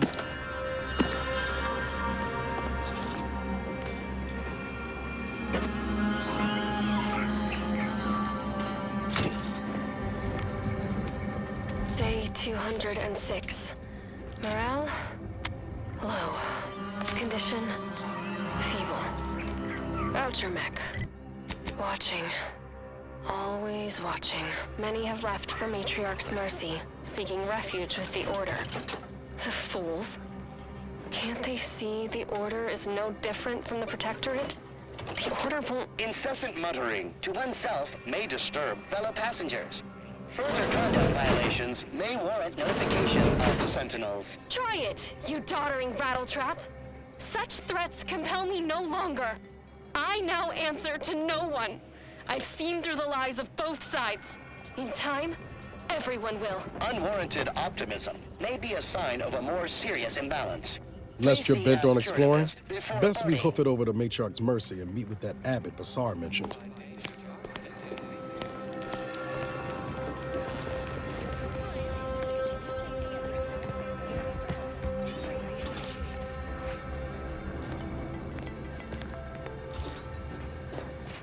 Speaker 19: Day 206. Morale? Low. Condition? Feeble. Voucher mech. Watching. Always watching. Many have left for Matriarch's mercy, seeking refuge with the Order. The fools. Can't they see the Order is no different from the Protectorate? The Order won't...
Speaker 11: Incessant muttering to oneself may disturb fellow passengers. Further conduct violations may warrant notification of the Sentinels.
Speaker 19: Try it, you doddering rattletrap! Such threats compel me no longer. I now answer to no one. I've seen through the lies of both sides. In time, everyone will.
Speaker 11: Unwarranted optimism may be a sign of a more serious imbalance.
Speaker 10: Lest you're bent on exploring,
Speaker 11: before
Speaker 10: best we
Speaker 11: burning.
Speaker 10: hoof it over to Matriarch's Mercy and meet with that Abbot Bassar mentioned.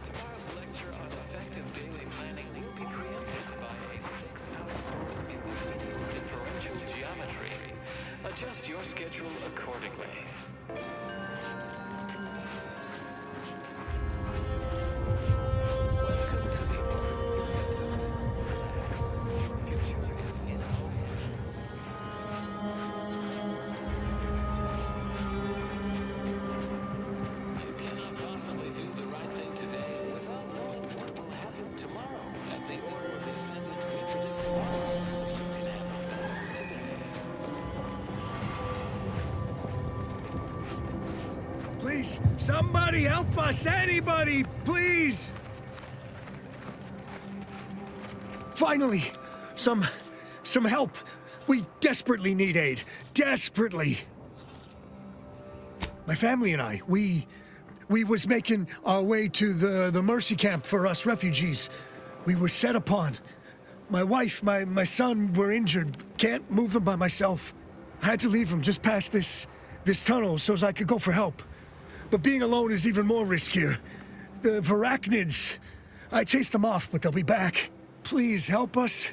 Speaker 20: Tomorrow's lecture on effective daily planning will be preempted by a 6-hour course in medial differential geometry. Adjust your schedule accordingly. Welcome to the Orbital Center. Relax. Your future is in our hands. You cannot possibly do the right thing today without knowing what will happen tomorrow. At the Order of the Ascendant, we predict tomorrow so you can have a better today.
Speaker 9: us! Somebody help us! Anybody, please! Finally, some help. We desperately need aid. Desperately. My family and I, we was making our way to the Mercy camp for us refugees. We were set upon. My wife, my son were injured. Can't move them by myself. I had to leave them just past this tunnel so as I could go for help. But being alone is even more riskier. The Varachnids, I chased them off, but they'll be back. Please help us.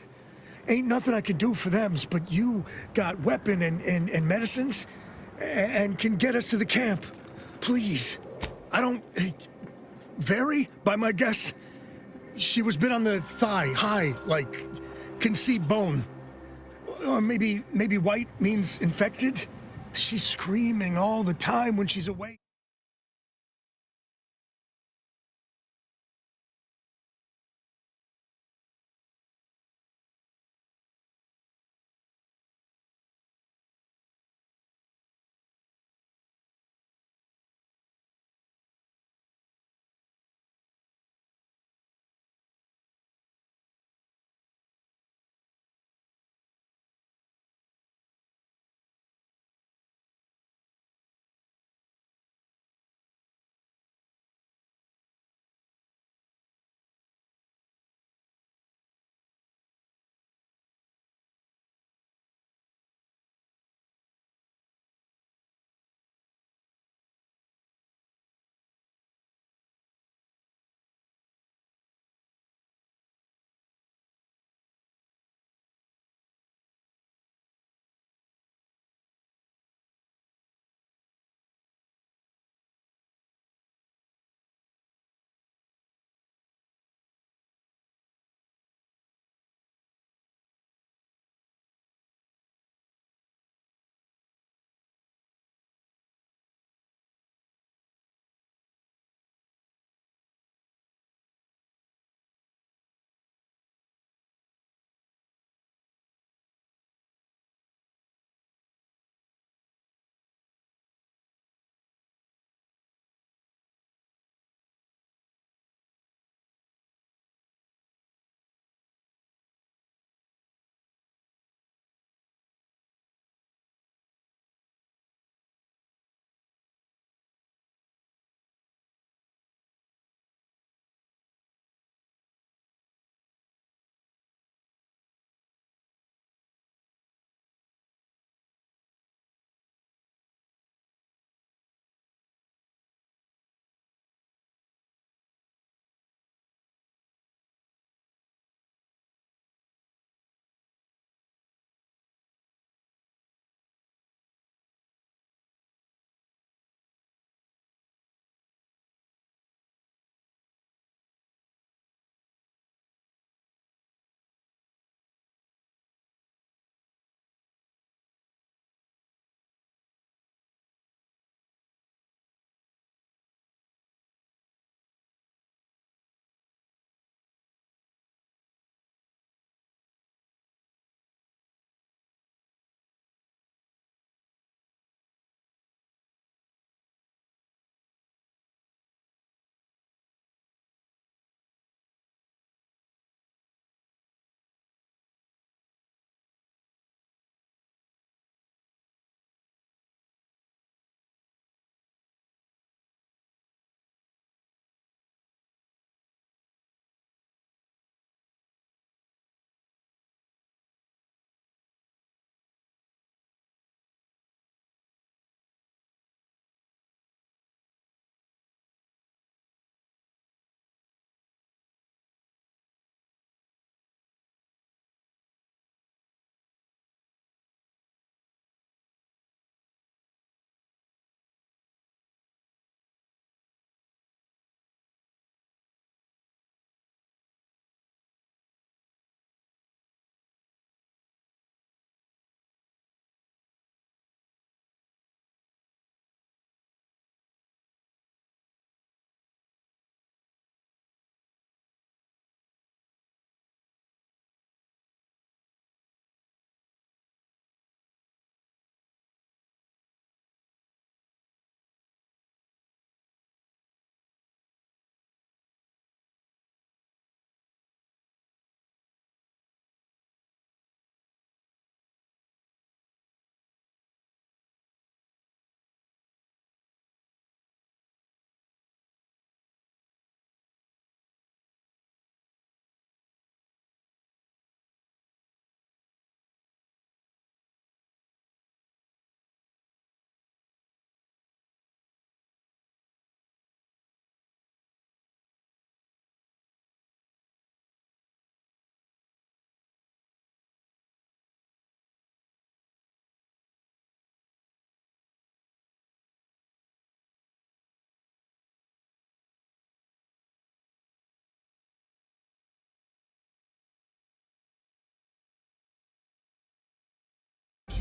Speaker 9: Ain't nothing I can do for them, but you got weapon and medicines and can get us to the camp. Please. I don't... Very, by my guess, she was bit on the thigh, high, like, can see bone. Or maybe white means infected? She's screaming all the time when she's awake.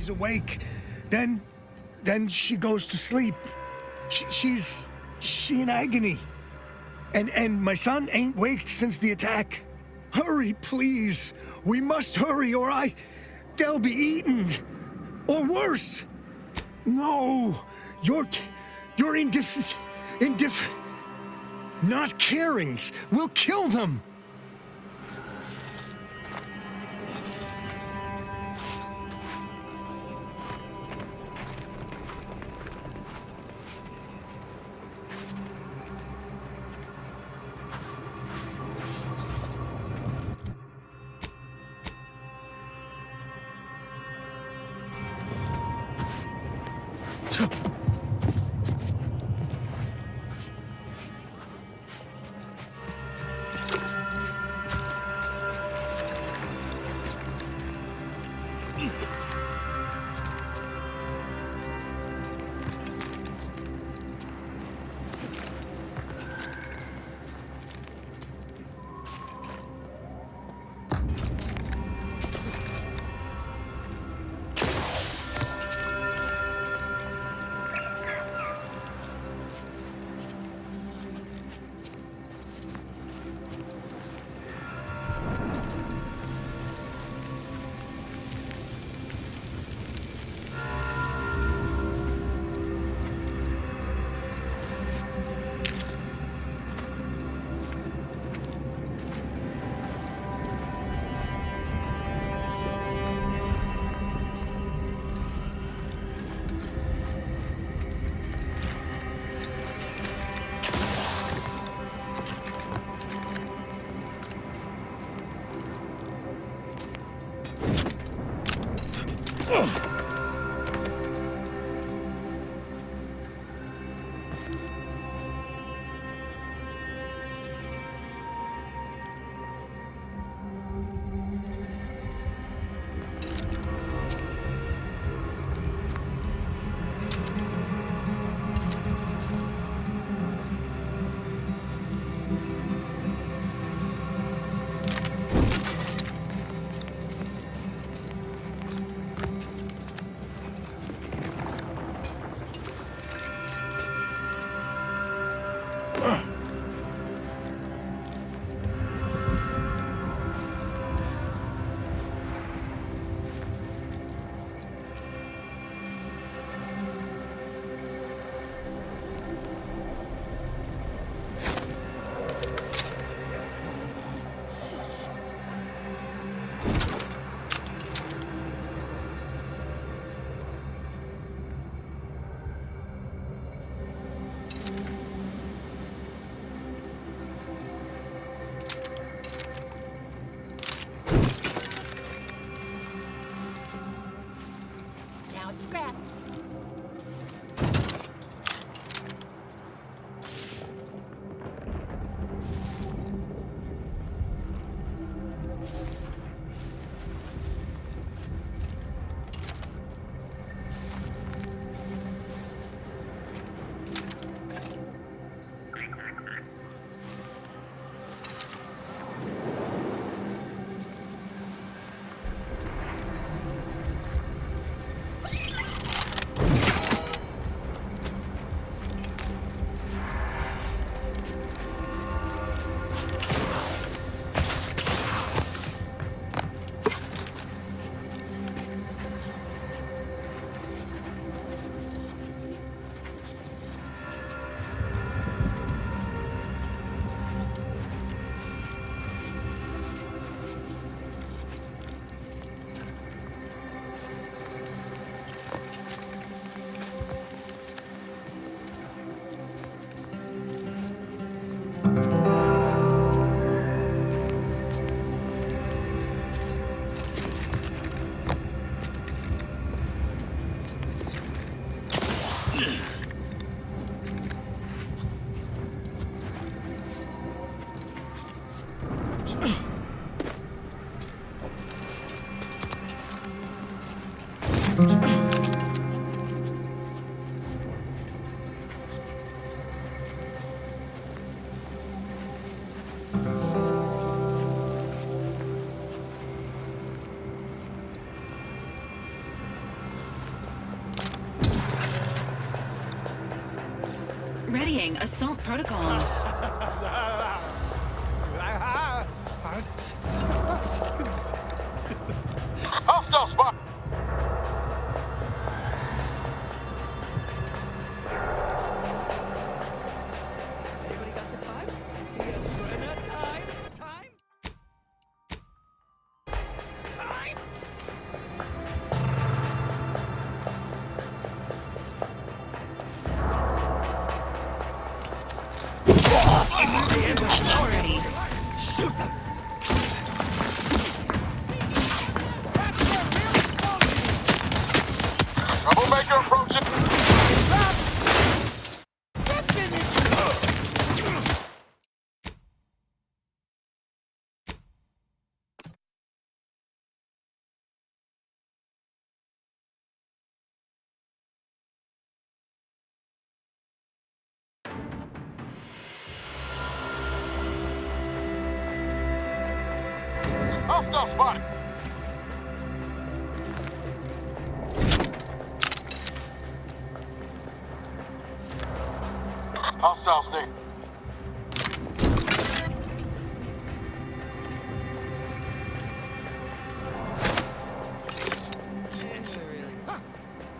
Speaker 9: she's awake. Then she goes to sleep. She's in agony. And my son ain't waked since the attack. Hurry, please. We must hurry, or they'll be eaten. Or worse. No, you're indifferent. Not carings. We'll kill them.
Speaker 21: Scrap.
Speaker 18: breaking assault protocols.
Speaker 1: Hostile spot!
Speaker 17: Anybody got the time? Yes, Brenna, time? Time? Time?
Speaker 18: Already.
Speaker 17: Shoot them!
Speaker 1: Troublemaker approaching! Hostile spotted! Hostile state.
Speaker 17: Huh.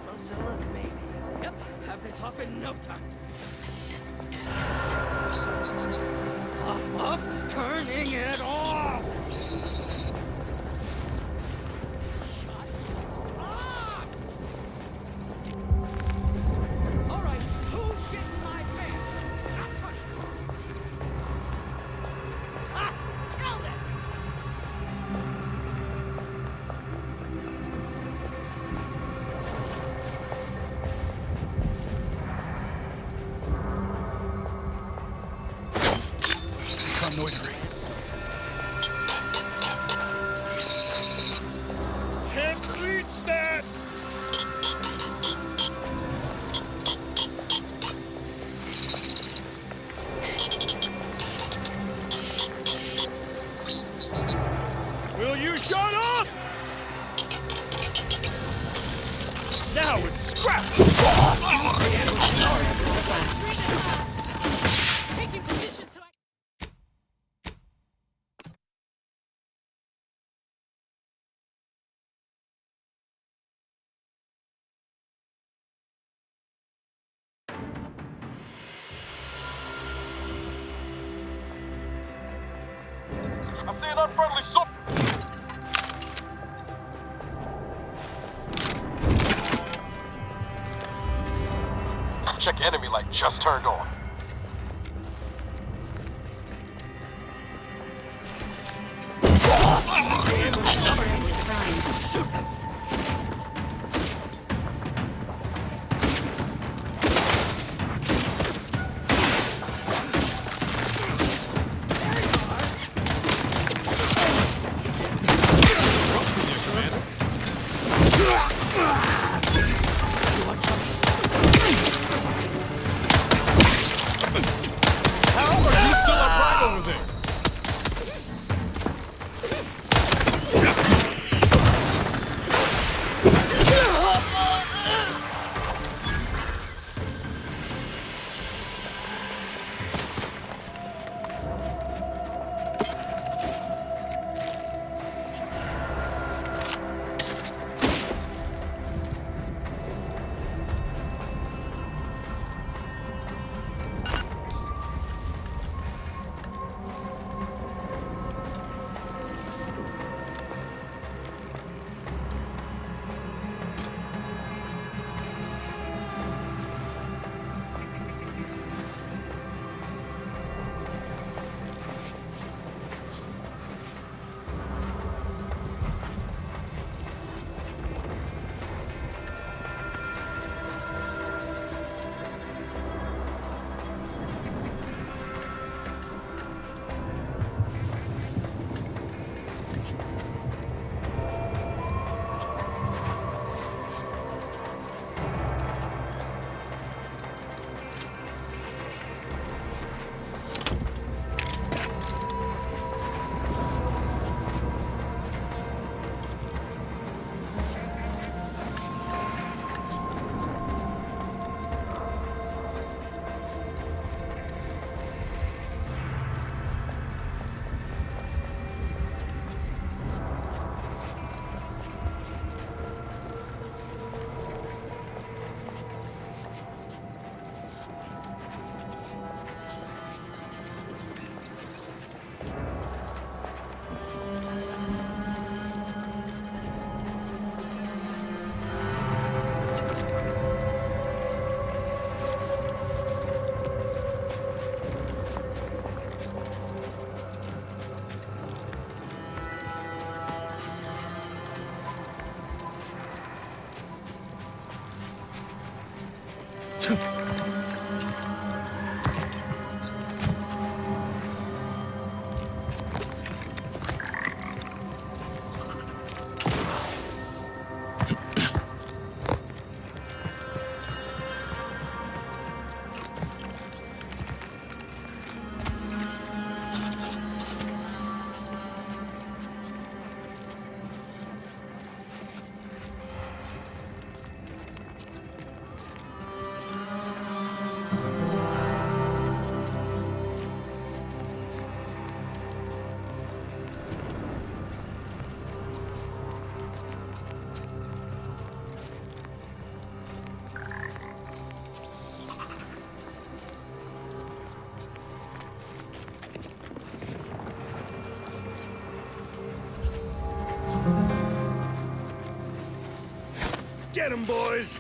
Speaker 17: Closer look, maybe. Yep, have this off in no time. Off, turning it off! All right, who shit my pants? Stop pushing! Ah, killed it!
Speaker 9: Continuity.
Speaker 1: Can't reach that! Will you shut up? Now it's scrap!
Speaker 17: Taking position so I...
Speaker 1: I'm seeing unfriendly so. Check enemy light just turned on.
Speaker 18: Operand is primed.
Speaker 9: Get him, boys!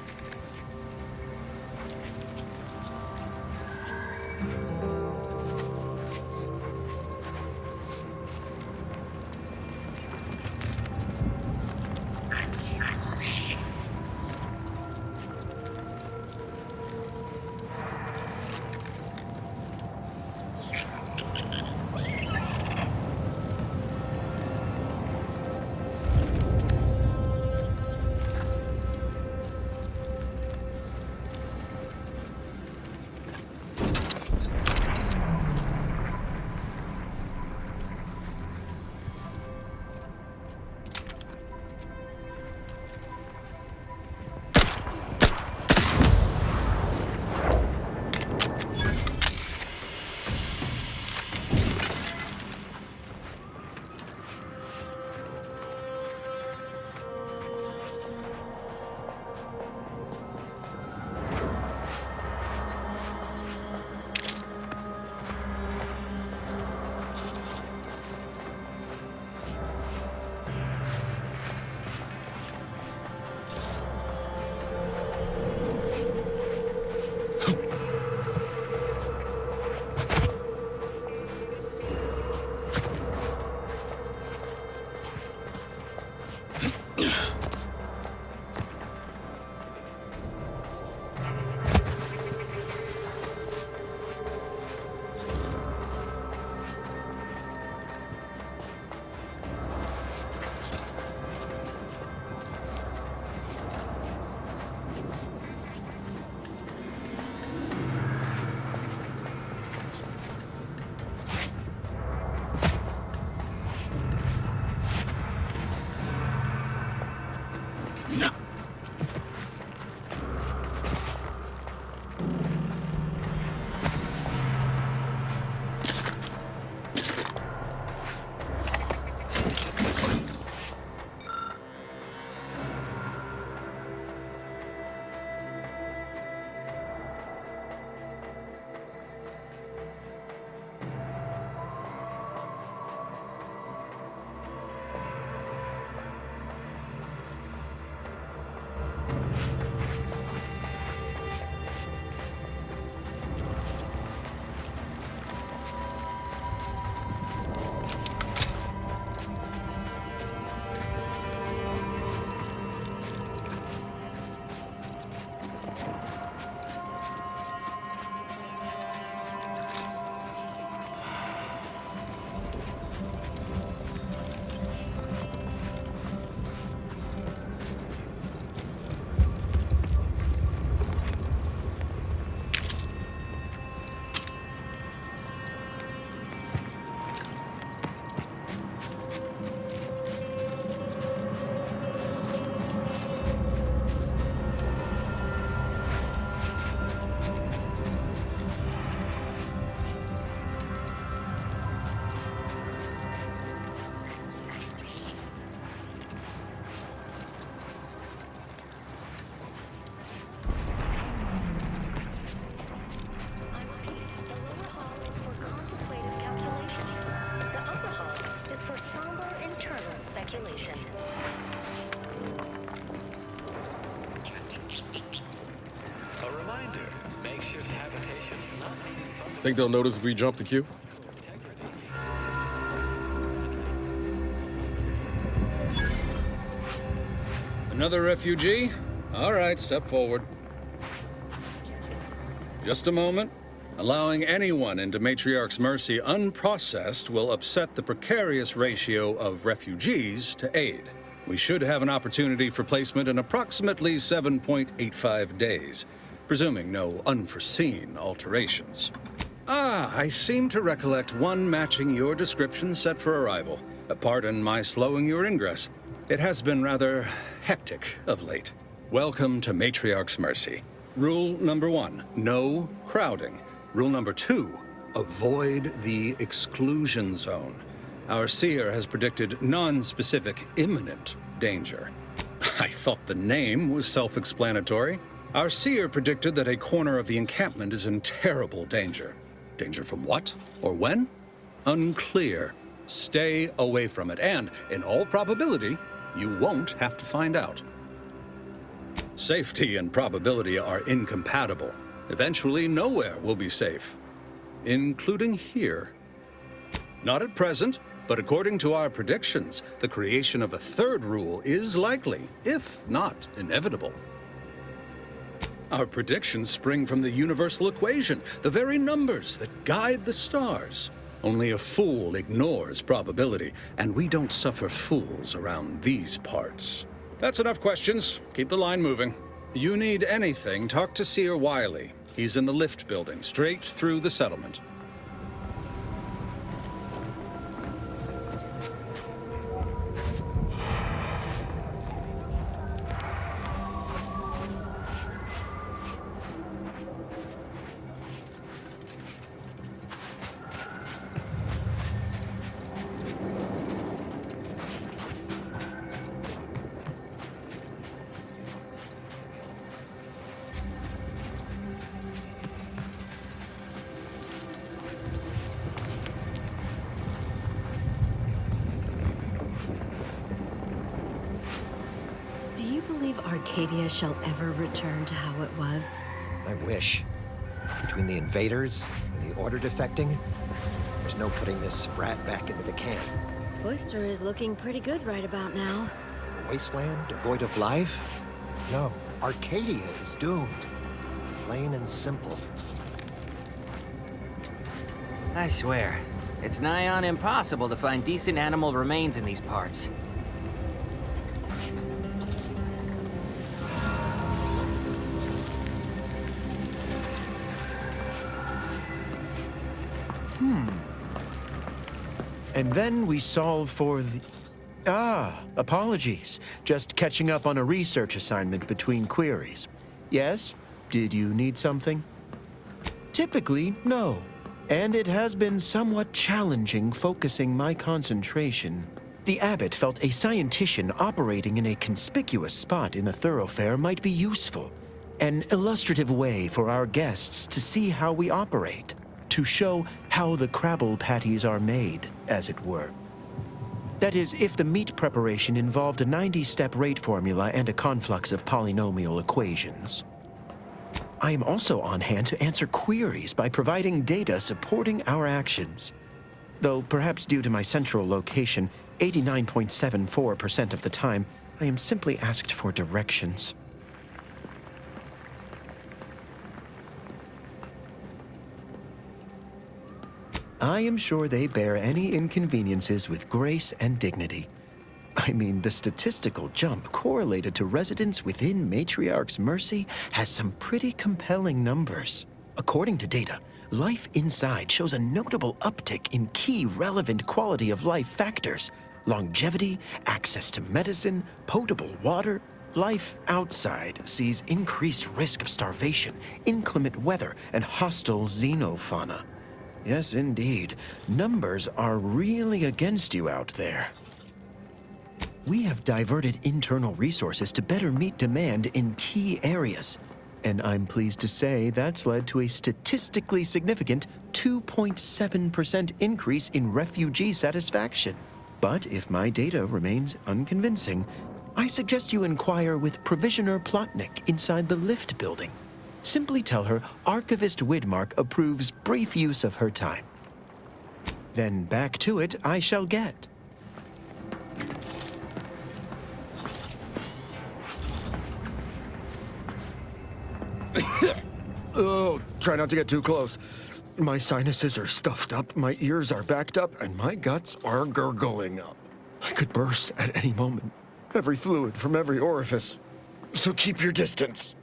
Speaker 10: Think they'll notice if we jump the queue?
Speaker 6: Another refugee? All right, step forward. Just a moment. Allowing anyone into Matriarch's Mercy unprocessed will upset the precarious ratio of refugees to aid. We should have an opportunity for placement in approximately 7.85 days, presuming no unforeseen alterations. Ah, I seem to recollect one matching your description set for arrival. Pardon my slowing your ingress. It has been rather hectic of late. Welcome to Matriarch's Mercy. Rule number 1, no crowding. Rule number 2, avoid the exclusion zone. Our seer has predicted non-specific imminent danger. I thought the name was self-explanatory. Our seer predicted that a corner of the encampment is in terrible danger. Danger from what? Or when? Unclear. Stay away from it, and, in all probability, you won't have to find out. Safety and probability are incompatible. Eventually, nowhere will be safe, including here. Not at present, but according to our predictions, the creation of a third rule is likely, if not inevitable. Our predictions spring from the universal equation, the very numbers that guide the stars. Only a fool ignores probability, and we don't suffer fools around these parts. That's enough questions. Keep the line moving. You need anything, talk to Seer Wiley. He's in the lift building, straight through the settlement.
Speaker 14: Do you believe Arcadia shall ever return to how it was?
Speaker 7: I wish. Between the invaders and the Order defecting, there's no putting this sprat back into the camp.
Speaker 14: Cloister is looking pretty good right about now.
Speaker 7: A wasteland devoid of life? No, Arcadia is doomed. Plain and simple.
Speaker 22: I swear, it's nigh on impossible to find decent animal remains in these parts.
Speaker 7: And then we solve for the... apologies. Just catching up on a research assignment between queries. Yes? Did you need something? Typically, no. And it has been somewhat challenging focusing my concentration. The abbot felt a scientician operating in a conspicuous spot in the thoroughfare might be useful. An illustrative way for our guests to see how we operate. To show how the crabble patties are made, as it were. That is, if the meat preparation involved a 90-step rate formula and a conflux of polynomial equations. I am also on hand to answer queries by providing data supporting our actions. Though perhaps due to my central location, 89.74% of the time, I am simply asked for directions. I am sure they bear any inconveniences with grace and dignity. I mean, the statistical jump correlated to residents within Matriarch's Mercy has some pretty compelling numbers. According to data, life inside shows a notable uptick in key relevant quality of life factors: longevity, access to medicine, potable water. Life outside sees increased risk of starvation, inclement weather, and hostile xenofauna. Yes, indeed. Numbers are really against you out there. We have diverted internal resources to better meet demand in key areas. And I'm pleased to say that's led to a statistically significant 2.7% increase in refugee satisfaction. But if my data remains unconvincing, I suggest you inquire with Provisioner Plotnik inside the lift building. Simply tell her Archivist Widmark approves brief use of her time. Then back to it I shall get.
Speaker 23: Oh, try not to get too close. My sinuses are stuffed up, my ears are backed up, and my guts are gurgling up. I could burst at any moment. Every fluid from every orifice. So keep your distance.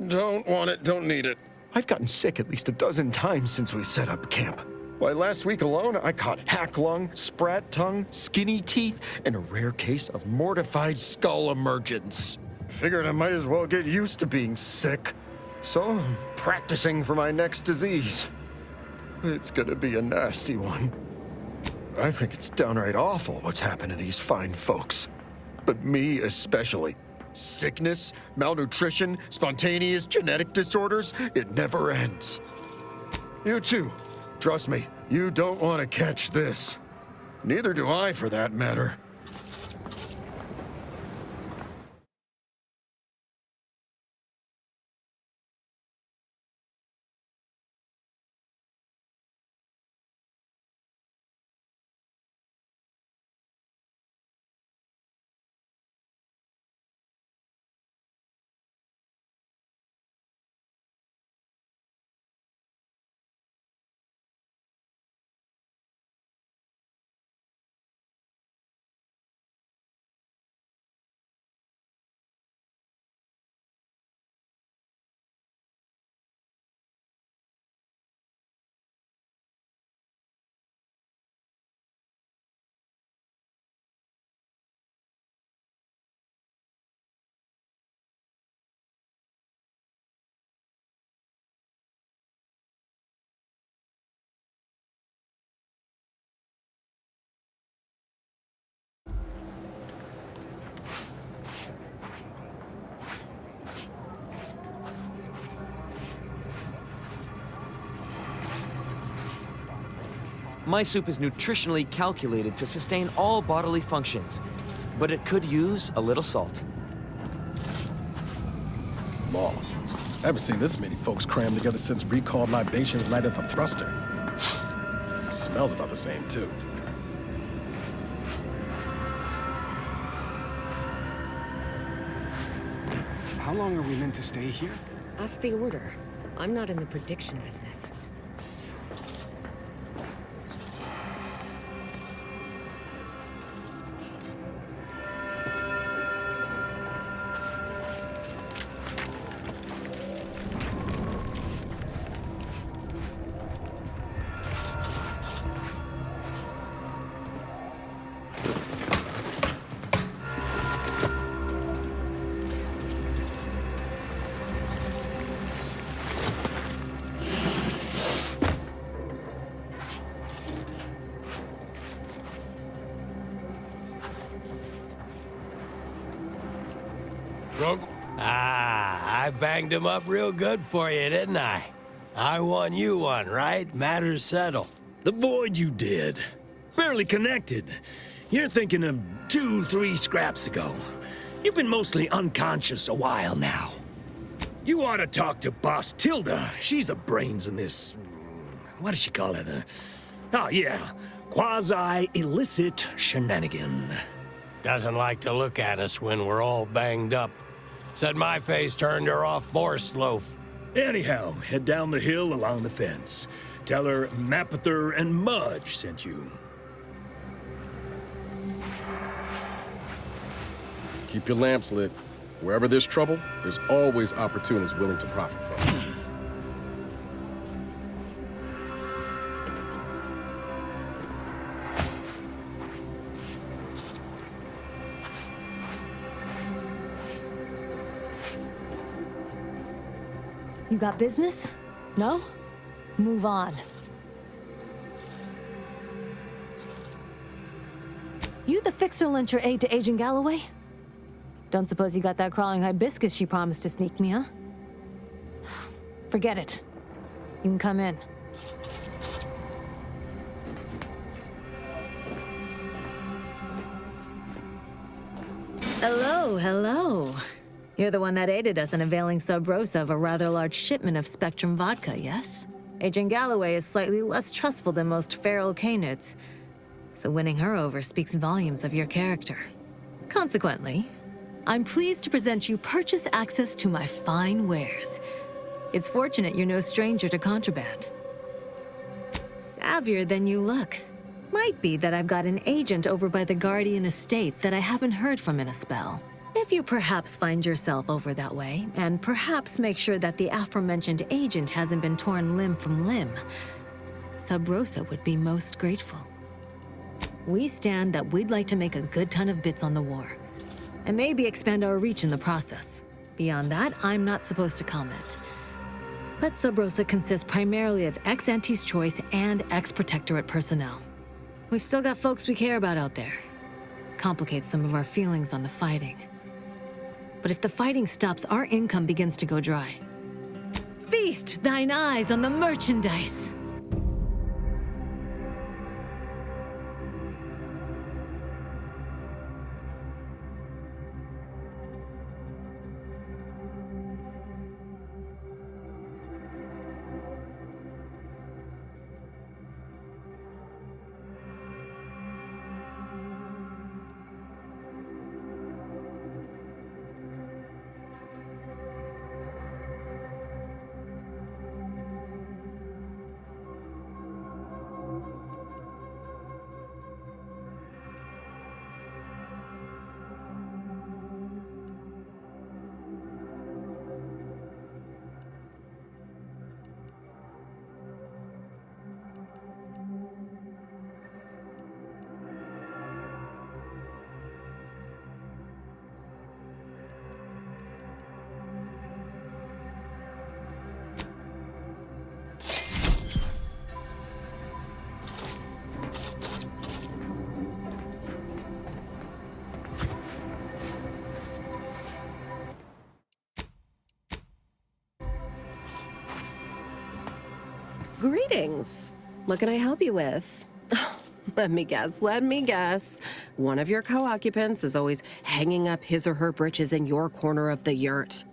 Speaker 23: Don't want it, don't need it. I've gotten sick at least a dozen times since we set up camp. Why, last week alone, I caught hack lung, sprat tongue, skinny teeth, and a rare case of mortified skull emergence. Figured I might as well get used to being sick. So I'm practicing for my next disease. It's gonna be a nasty one. I think it's downright awful what's happened to these fine folks. But me especially. Sickness, malnutrition, spontaneous genetic disorders, it never ends. You too. Trust me, you don't want to catch this. Neither do I, for that matter.
Speaker 4: My soup is nutritionally calculated to sustain all bodily functions, but it could use a little salt.
Speaker 10: Law. I haven't seen this many folks crammed together since recalled libations lighted the thruster. Smells about the same, too.
Speaker 8: How long are we meant to stay here?
Speaker 14: Ask the Order. I'm not in the prediction business.
Speaker 15: I banged him up real good for you, didn't I? I won you one, right? Matters settled.
Speaker 24: The void you did. Barely connected. You're thinking of 2-3 scraps ago. You've been mostly unconscious a while now. You ought to talk to Boss Tilda. She's the brains in this... What does she call it? Oh, yeah. Quasi-illicit shenanigan.
Speaker 15: Doesn't like to look at us when we're all banged up. Said my face turned her off Borsloaf.
Speaker 24: Anyhow, head down the hill along the fence. Tell her Mapother and Mudge sent you.
Speaker 10: Keep your lamps lit. Wherever there's trouble, there's always opportunists willing to profit from it.
Speaker 3: You got business? No? Move on. You the fixer-lyncher aide to Agent Galloway? Don't suppose you got that crawling hibiscus she promised to sneak me, huh? Forget it. You can come in. Hello, hello. You're the one that aided us in availing Sub Rosa of a rather large shipment of Spectrum vodka, yes? Agent Galloway is slightly less trustful than most feral canids, so winning her over speaks volumes of your character. Consequently, I'm pleased to present you purchase access to my fine wares. It's fortunate you're no stranger to contraband. Savvier than you look. Might be that I've got an agent over by the Guardian Estates that I haven't heard from in a spell. If you perhaps find yourself over that way, and perhaps make sure that the aforementioned agent hasn't been torn limb from limb, Sub Rosa would be most grateful. We stand that we'd like to make a good ton of bits on the war, and maybe expand our reach in the process. Beyond that, I'm not supposed to comment. But Sub Rosa consists primarily of ex-Anti's Choice and ex-Protectorate personnel. We've still got folks we care about out there. Complicates some of our feelings on the fighting. But if the fighting stops, our income begins to go dry. Feast thine eyes on the merchandise!
Speaker 14: Greetings. What can I help you with?
Speaker 2: Let me guess. One of your co-occupants is always hanging up his or her britches in your corner of the yurt.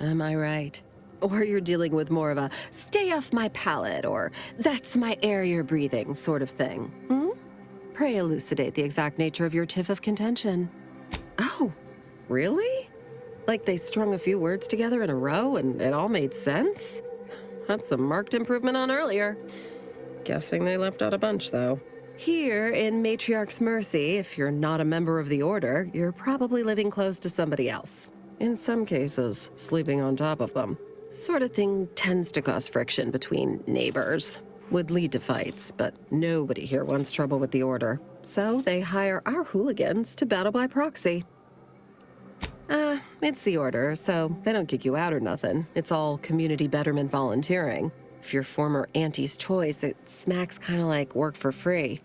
Speaker 2: Am I right? Or you're dealing with more of a stay off my palate or that's my air you're breathing sort of thing. Hmm? Pray elucidate the exact nature of your tiff of contention. Oh, really? Like they strung a few words together in a row and it all made sense? That's a marked improvement on earlier. Guessing they left out a bunch, though. Here in Matriarch's Mercy, if you're not a member of the Order, you're probably living close to somebody else. In some cases, sleeping on top of them. Sort of thing tends to cause friction between neighbors. Would lead to fights, but nobody here wants trouble with the Order. So they hire our hooligans to battle by proxy. It's the Order, so they don't kick you out or nothing. It's all community betterment volunteering. If you're former Auntie's Choice, it smacks kind of like work for free.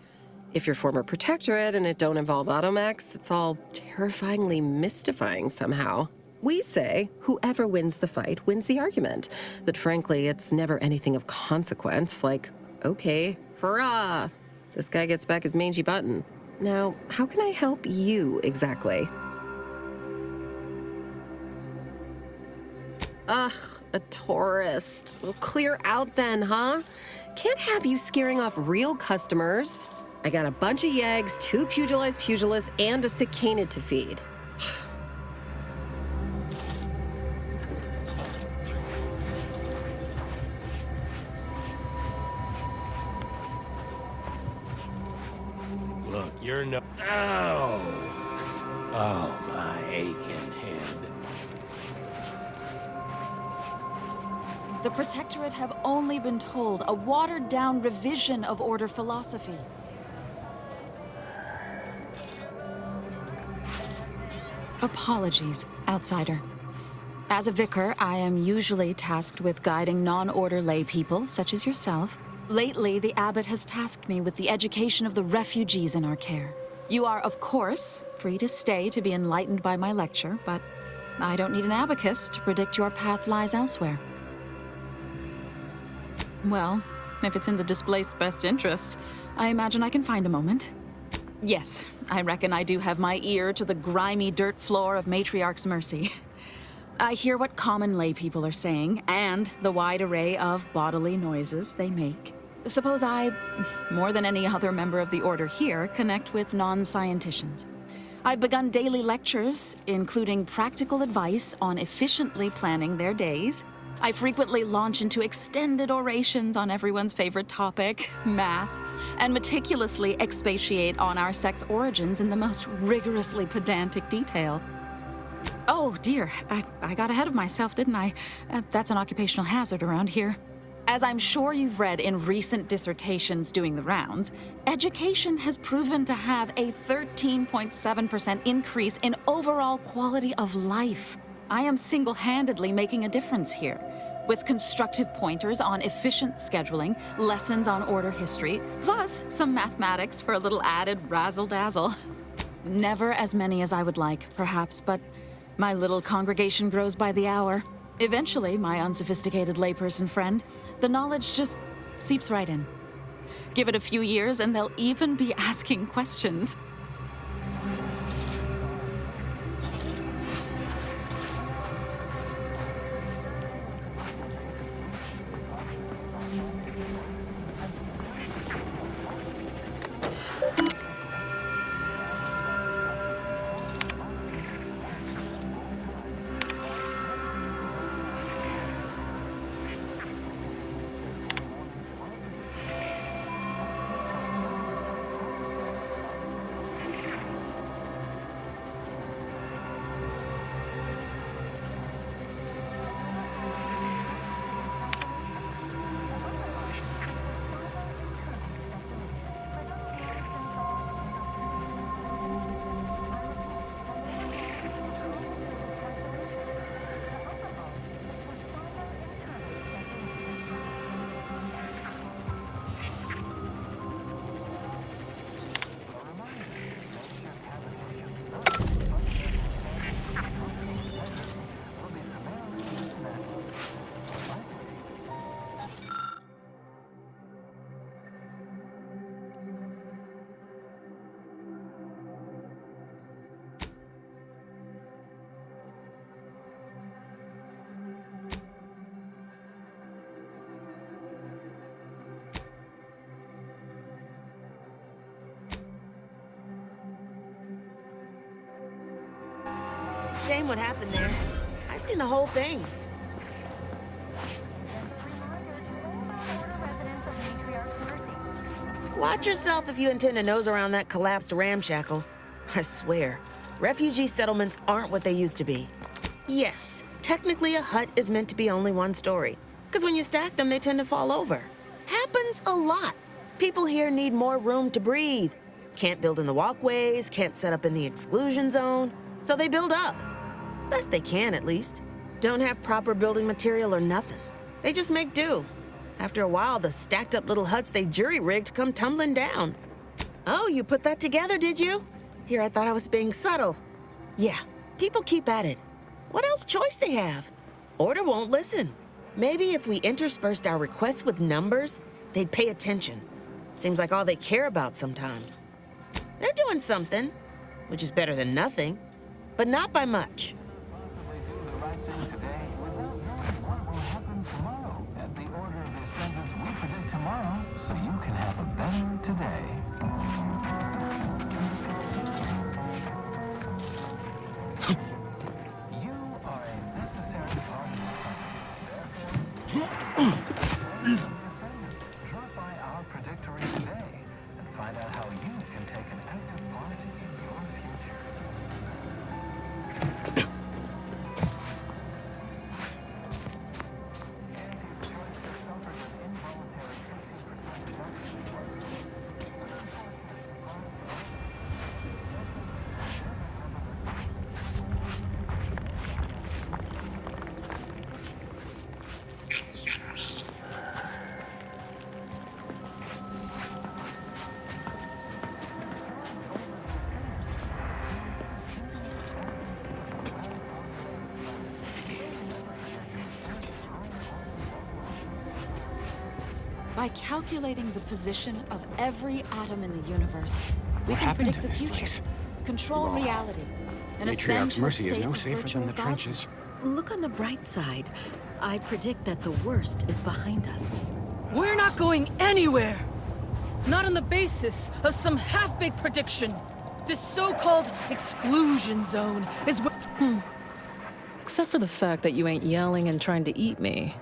Speaker 2: If you're former Protectorate and it don't involve Automax, it's all terrifyingly mystifying somehow. We say whoever wins the fight wins the argument. But frankly, it's never anything of consequence, like, okay, hurrah! This guy gets back his mangy button. Now, how can I help you exactly? Ugh, a tourist. Well, clear out then, huh? Can't have you scaring off real customers. I got a bunch of yeggs, 2 pugilized pugilists, and a cicada to feed.
Speaker 15: Look, you're no... Ow! Oh, my aching head.
Speaker 5: The Protectorate have only been told a watered-down revision of Order philosophy. Apologies, outsider. As a vicar, I am usually tasked with guiding non-Order lay people, such as yourself. Lately, the abbot has tasked me with the education of the refugees in our care. You are, of course, free to stay to be enlightened by my lecture, but I don't need an abacus to predict your path lies elsewhere. Well, if it's in the displaced's best interests, I imagine I can find a moment. Yes, I reckon I do have my ear to the grimy dirt floor of Matriarch's Mercy. I hear what common lay people are saying, and the wide array of bodily noises they make. Suppose I, more than any other member of the Order here, connect with non-scienticians. I've begun daily lectures, including practical advice on efficiently planning their days. I frequently launch into extended orations on everyone's favorite topic, math, and meticulously expatiate on our sex origins in the most rigorously pedantic detail. Oh dear, I got ahead of myself, didn't I? That's an occupational hazard around here. As I'm sure you've read in recent dissertations doing the rounds, education has proven to have a 13.7% increase in overall quality of life. I am single-handedly making a difference here, with constructive pointers on efficient scheduling, lessons on Order history, plus some mathematics for a little added razzle-dazzle. Never as many as I would like, perhaps, but my little congregation grows by the hour. Eventually, my unsophisticated layperson friend, the knowledge just seeps right in. Give it a few years and they'll even be asking questions.
Speaker 12: Shame what happened there. I seen the whole thing. Watch yourself if you intend to nose around that collapsed ramshackle. I swear, refugee settlements aren't what they used to be. Yes, technically a hut is meant to be only one story, because when you stack them, they tend to fall over. Happens a lot. People here need more room to breathe. Can't build in the walkways, can't set up in the exclusion zone, so they build up. Best they can, at least. Don't have proper building material or nothing. They just make do. After a while, the stacked up little huts they jury-rigged come tumbling down. Oh, you put that together, did you? Here, I thought I was being subtle. Yeah, people keep at it. What else choice they have? Order won't listen. Maybe if we interspersed our requests with numbers, they'd pay attention. Seems like all they care about sometimes. They're doing something, which is better than nothing, but not by much.
Speaker 20: Possibly do the right thing today without knowing what will happen tomorrow. At the order of this sentence, we predict tomorrow, so you can have a better today. You are a necessary part of the plan. Therefore, the ascendant, drop by our predictory today and find out how you can take an active part in your future.
Speaker 5: By calculating the position of every atom in the universe, we
Speaker 8: What
Speaker 5: can
Speaker 8: happened
Speaker 5: predict
Speaker 8: to
Speaker 5: the
Speaker 8: this
Speaker 5: future,
Speaker 8: place?
Speaker 5: control
Speaker 8: Wrong.
Speaker 5: reality, and ascend
Speaker 8: Matriarch's
Speaker 5: to a
Speaker 8: Mercy is
Speaker 5: state
Speaker 8: no
Speaker 5: of
Speaker 8: safer than the
Speaker 5: virtual
Speaker 8: trenches.
Speaker 14: Look on the bright side. I predict that the worst is behind us.
Speaker 3: We're not going anywhere! Not on the basis of some half-baked prediction. This so-called exclusion zone is Except for the fact that you ain't yelling and trying to eat me.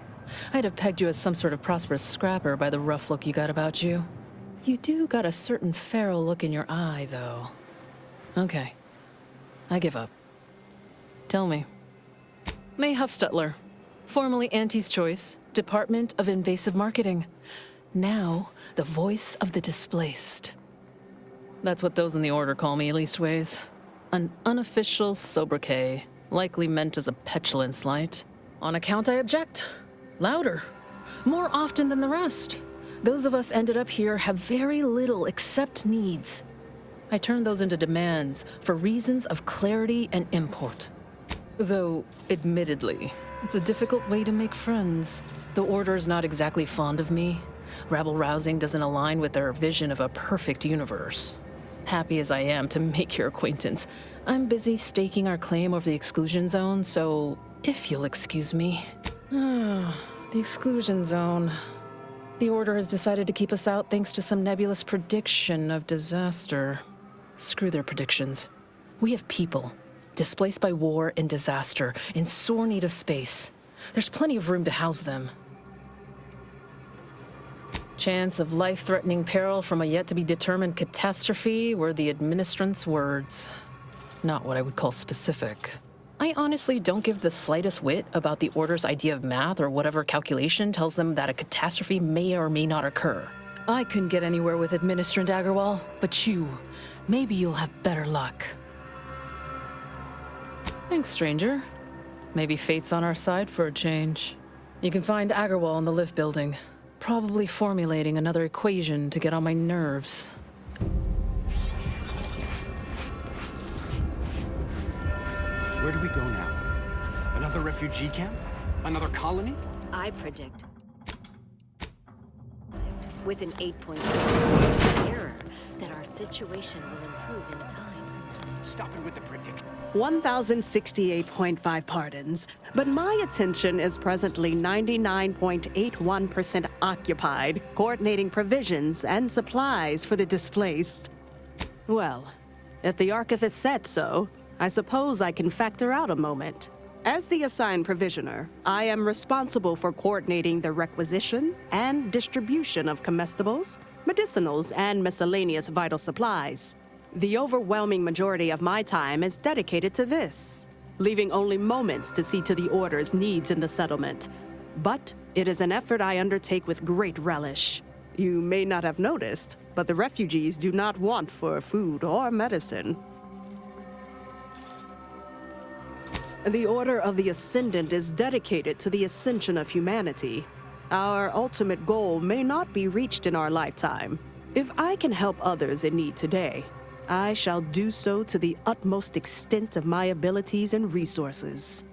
Speaker 3: I'd have pegged you as some sort of prosperous scrapper by the rough look you got about you. You do got a certain feral look in your eye, though. Okay. I give up. Tell me. May Huffstutler, formerly Auntie's Choice, Department of Invasive Marketing. Now, the voice of the displaced. That's what those in the Order call me, leastways. An unofficial sobriquet, likely meant as a petulant slight. On account I object. Louder. More often than the rest. Those of us ended up here have very little except needs. I turn those into demands for reasons of clarity and import. Though, admittedly, it's a difficult way to make friends. The Order's not exactly fond of me. Rabble-rousing doesn't align with their vision of a perfect universe. Happy as I am to make your acquaintance, I'm busy staking our claim over the exclusion zone, so if you'll excuse me. The exclusion zone. The Order has decided to keep us out thanks to some nebulous prediction of disaster. Screw their predictions. We have people, displaced by war and disaster, in sore need of space. There's plenty of room to house them. Chance of life-threatening peril from a yet-to-be-determined catastrophe were the administrant's words. Not what I would call specific. I honestly don't give the slightest whit about the Order's idea of math or whatever calculation tells them that a catastrophe may or may not occur. I couldn't get anywhere with Administrant Agarwal, but you, maybe you'll have better luck. Thanks, stranger. Maybe fate's on our side for a change. You can find Agarwal in the lift building, probably formulating another equation to get on my nerves.
Speaker 8: Where do we go now? Another refugee camp? Another colony?
Speaker 14: I predict, with an 8.5 error, that our situation will improve in time.
Speaker 8: Stop it with the prediction.
Speaker 13: 1,068.5 pardons, but my attention is presently 99.81% occupied, coordinating provisions and supplies for the displaced. Well, if the Archivist said so, I suppose I can factor out a moment. As the assigned provisioner, I am responsible for coordinating the requisition and distribution of comestibles, medicinals, and miscellaneous vital supplies. The overwhelming majority of my time is dedicated to this, leaving only moments to see to the Order's needs in the settlement. But it is an effort I undertake with great relish. You may not have noticed, but the refugees do not want for food or medicine. The Order of the Ascendant is dedicated to the ascension of humanity. Our ultimate goal may not be reached in our lifetime. If I can help others in need today, I shall do so to the utmost extent of my abilities and resources.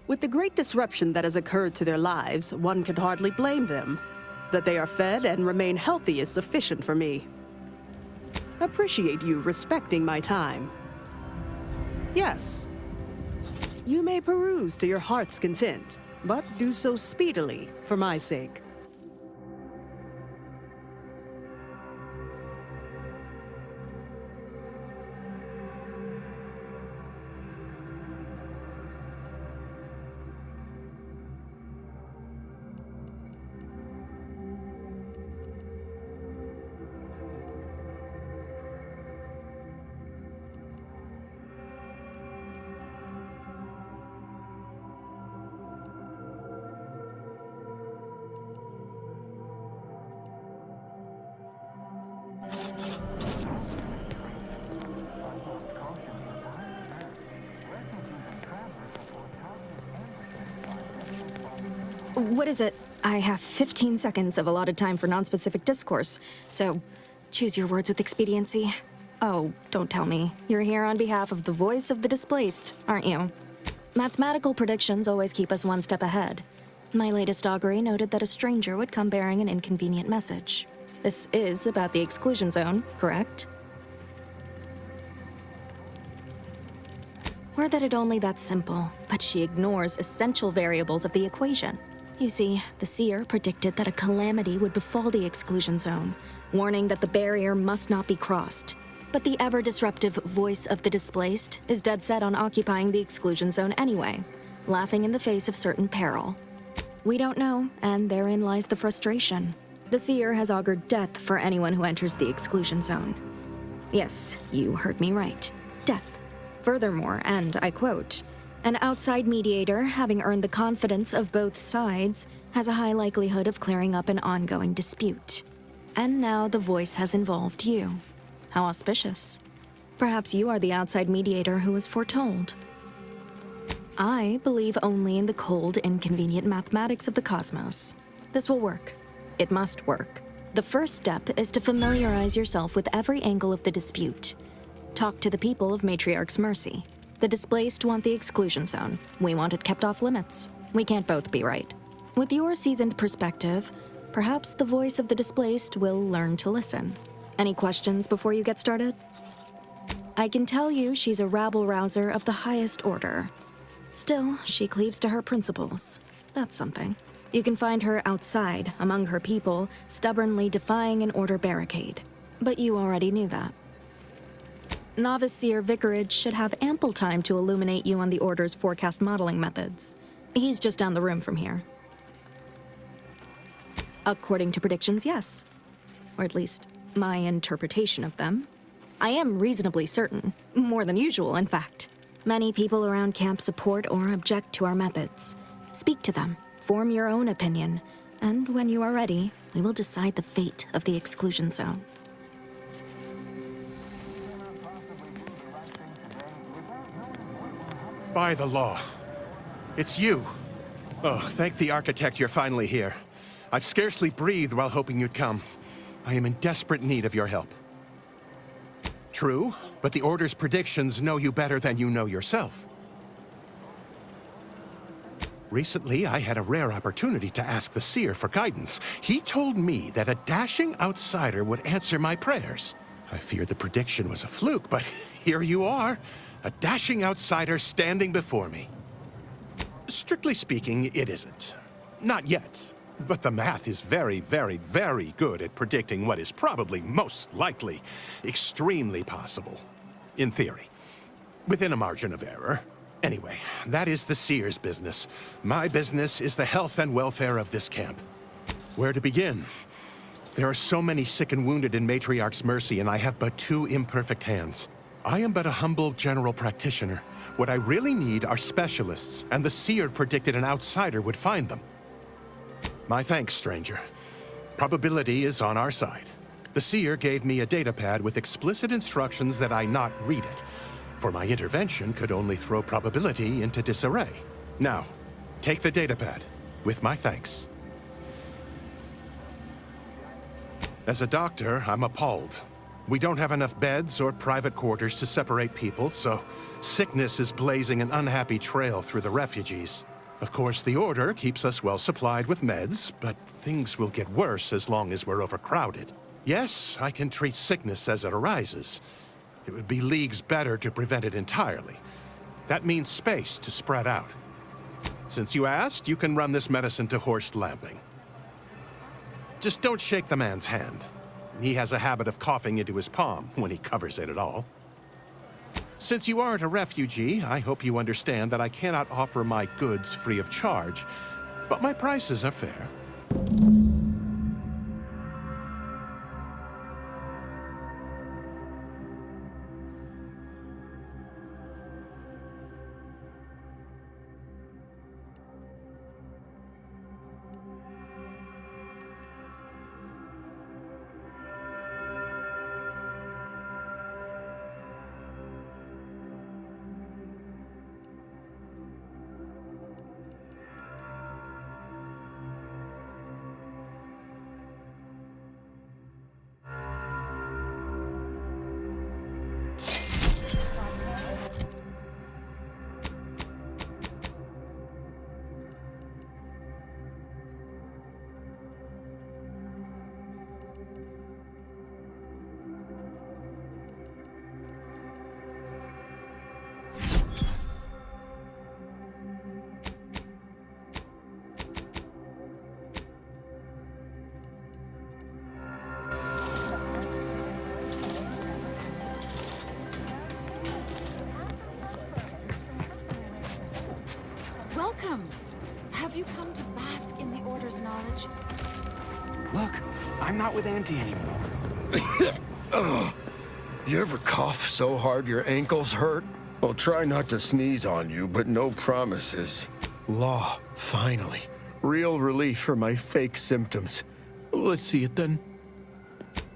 Speaker 13: With the great disruption that has occurred to their lives, one can hardly blame them. That they are fed and remain healthy is sufficient for me. Appreciate you respecting my time. Yes. You may peruse to your heart's content, but do so speedily for my sake.
Speaker 11: What is it? I have 15 seconds of allotted time for non-specific discourse, so choose your words with expediency. Oh, don't tell me. You're here on behalf of the voice of the displaced, aren't you? Mathematical predictions always keep us one step ahead. My latest augury noted that a stranger would come bearing an inconvenient message. This is about the exclusion zone, correct? Or that it only that simple, but she ignores essential variables of the equation. You see, the seer predicted that a calamity would befall the exclusion zone, warning that the barrier must not be crossed. But the ever-disruptive voice of the displaced is dead set on occupying the exclusion zone anyway, laughing in the face of certain peril. We don't know, and therein lies the frustration. The seer has augured death for anyone who enters the exclusion zone. Yes, you heard me right. Death. Furthermore, and I quote, "An outside mediator, having earned the confidence of both sides, has a high likelihood of clearing up an ongoing dispute." And now the voice has involved you. How auspicious. Perhaps you are the outside mediator who was foretold. I believe only in the cold, inconvenient mathematics of the cosmos. This will work. It must work. The first step is to familiarize yourself with every angle of the dispute. Talk to the people of Matriarch's Mercy. The displaced want the exclusion zone. We want it kept off limits. We can't both be right. With your seasoned perspective, perhaps the voice of the displaced will learn to listen. Any questions before you get started? I can tell you she's a rabble-rouser of the highest order. Still, she cleaves to her principles. That's something. You can find her outside, among her people, stubbornly defying an order barricade. But you already knew that. Novice Seer Vicarage should have ample time to illuminate you on the Order's forecast modeling methods. He's just down the room from here. According to predictions, yes. Or at least, my interpretation of them. I am reasonably certain. More than usual, in fact. Many people around camp support or object to our methods. Speak to them, form your own opinion, and when you are ready, we will decide the fate of the exclusion zone.
Speaker 16: By the law. It's you. Oh, thank the architect you're finally here. I've scarcely breathed while hoping you'd come. I am in desperate need of your help. True, but the Order's predictions know you better than you know yourself. Recently, I had a rare opportunity to ask the Seer for guidance. He told me that a dashing outsider would answer my prayers. I feared the prediction was a fluke, but here you are. A dashing outsider standing before me. Strictly speaking, it isn't. Not yet. But the math is very, very, very good at predicting what is probably most likely extremely possible. In theory. Within a margin of error. Anyway, that is the Seer's business. My business is the health and welfare of this camp. Where to begin? There are so many sick and wounded in Matriarch's Mercy, and I have but 2 imperfect hands. I am but a humble general practitioner. What I really need are specialists, and the Seer predicted an outsider would find them. My thanks, stranger. Probability is on our side. The Seer gave me a datapad with explicit instructions that I not read it, for my intervention could only throw probability into disarray. Now, take the datapad, with my thanks. As a doctor, I'm appalled. We don't have enough beds or private quarters to separate people, so sickness is blazing an unhappy trail through the refugees. Of course, the Order keeps us well supplied with meds, but things will get worse as long as we're overcrowded. Yes, I can treat sickness as it arises. It would be leagues better to prevent it entirely. That means space to spread out. Since you asked, you can run this medicine to Horst Lamping. Just don't shake the man's hand. He has a habit of coughing into his palm when he covers it at all. Since you aren't a refugee, I hope you understand that I cannot offer my goods free of charge, but my prices are fair.
Speaker 5: Welcome! Have you come to bask in the Order's knowledge?
Speaker 8: Look, I'm not with Auntie anymore.
Speaker 23: Ugh. You ever cough so hard your ankles hurt? I'll try not to sneeze on you, but no promises. Law, finally. Real relief for my fake symptoms. Let's see it then.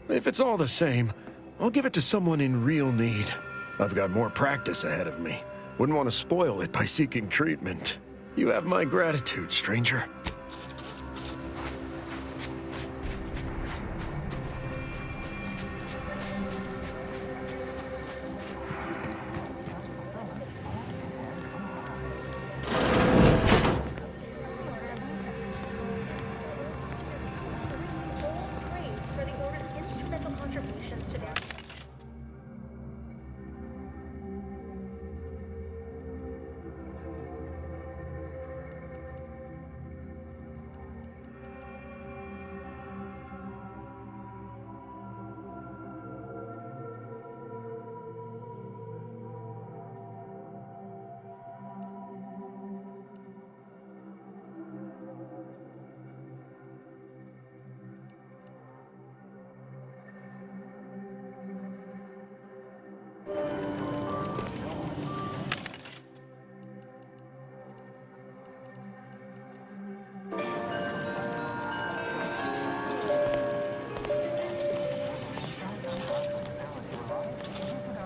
Speaker 23: If it's all the same, I'll give it to someone in real need. I've got more practice ahead of me. Wouldn't want to spoil it by seeking treatment. You have my gratitude, stranger.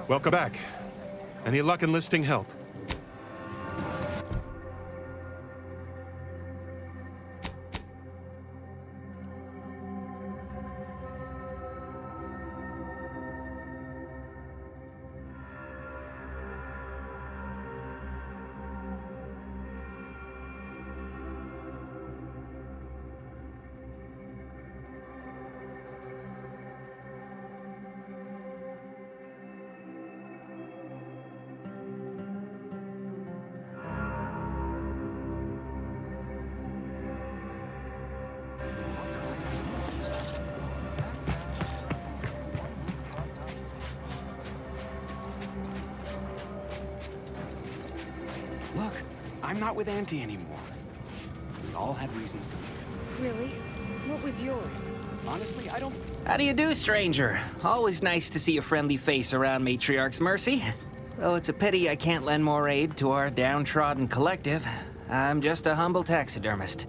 Speaker 16: Welcome back. Any luck enlisting help?
Speaker 8: I'm not with Auntie anymore. We all had reasons to leave.
Speaker 14: Really? What was yours?
Speaker 8: Honestly, I don't...
Speaker 22: How do you do, stranger? Always nice to see a friendly face around Matriarch's Mercy. Though it's a pity I can't lend more aid to our downtrodden collective. I'm just a humble taxidermist.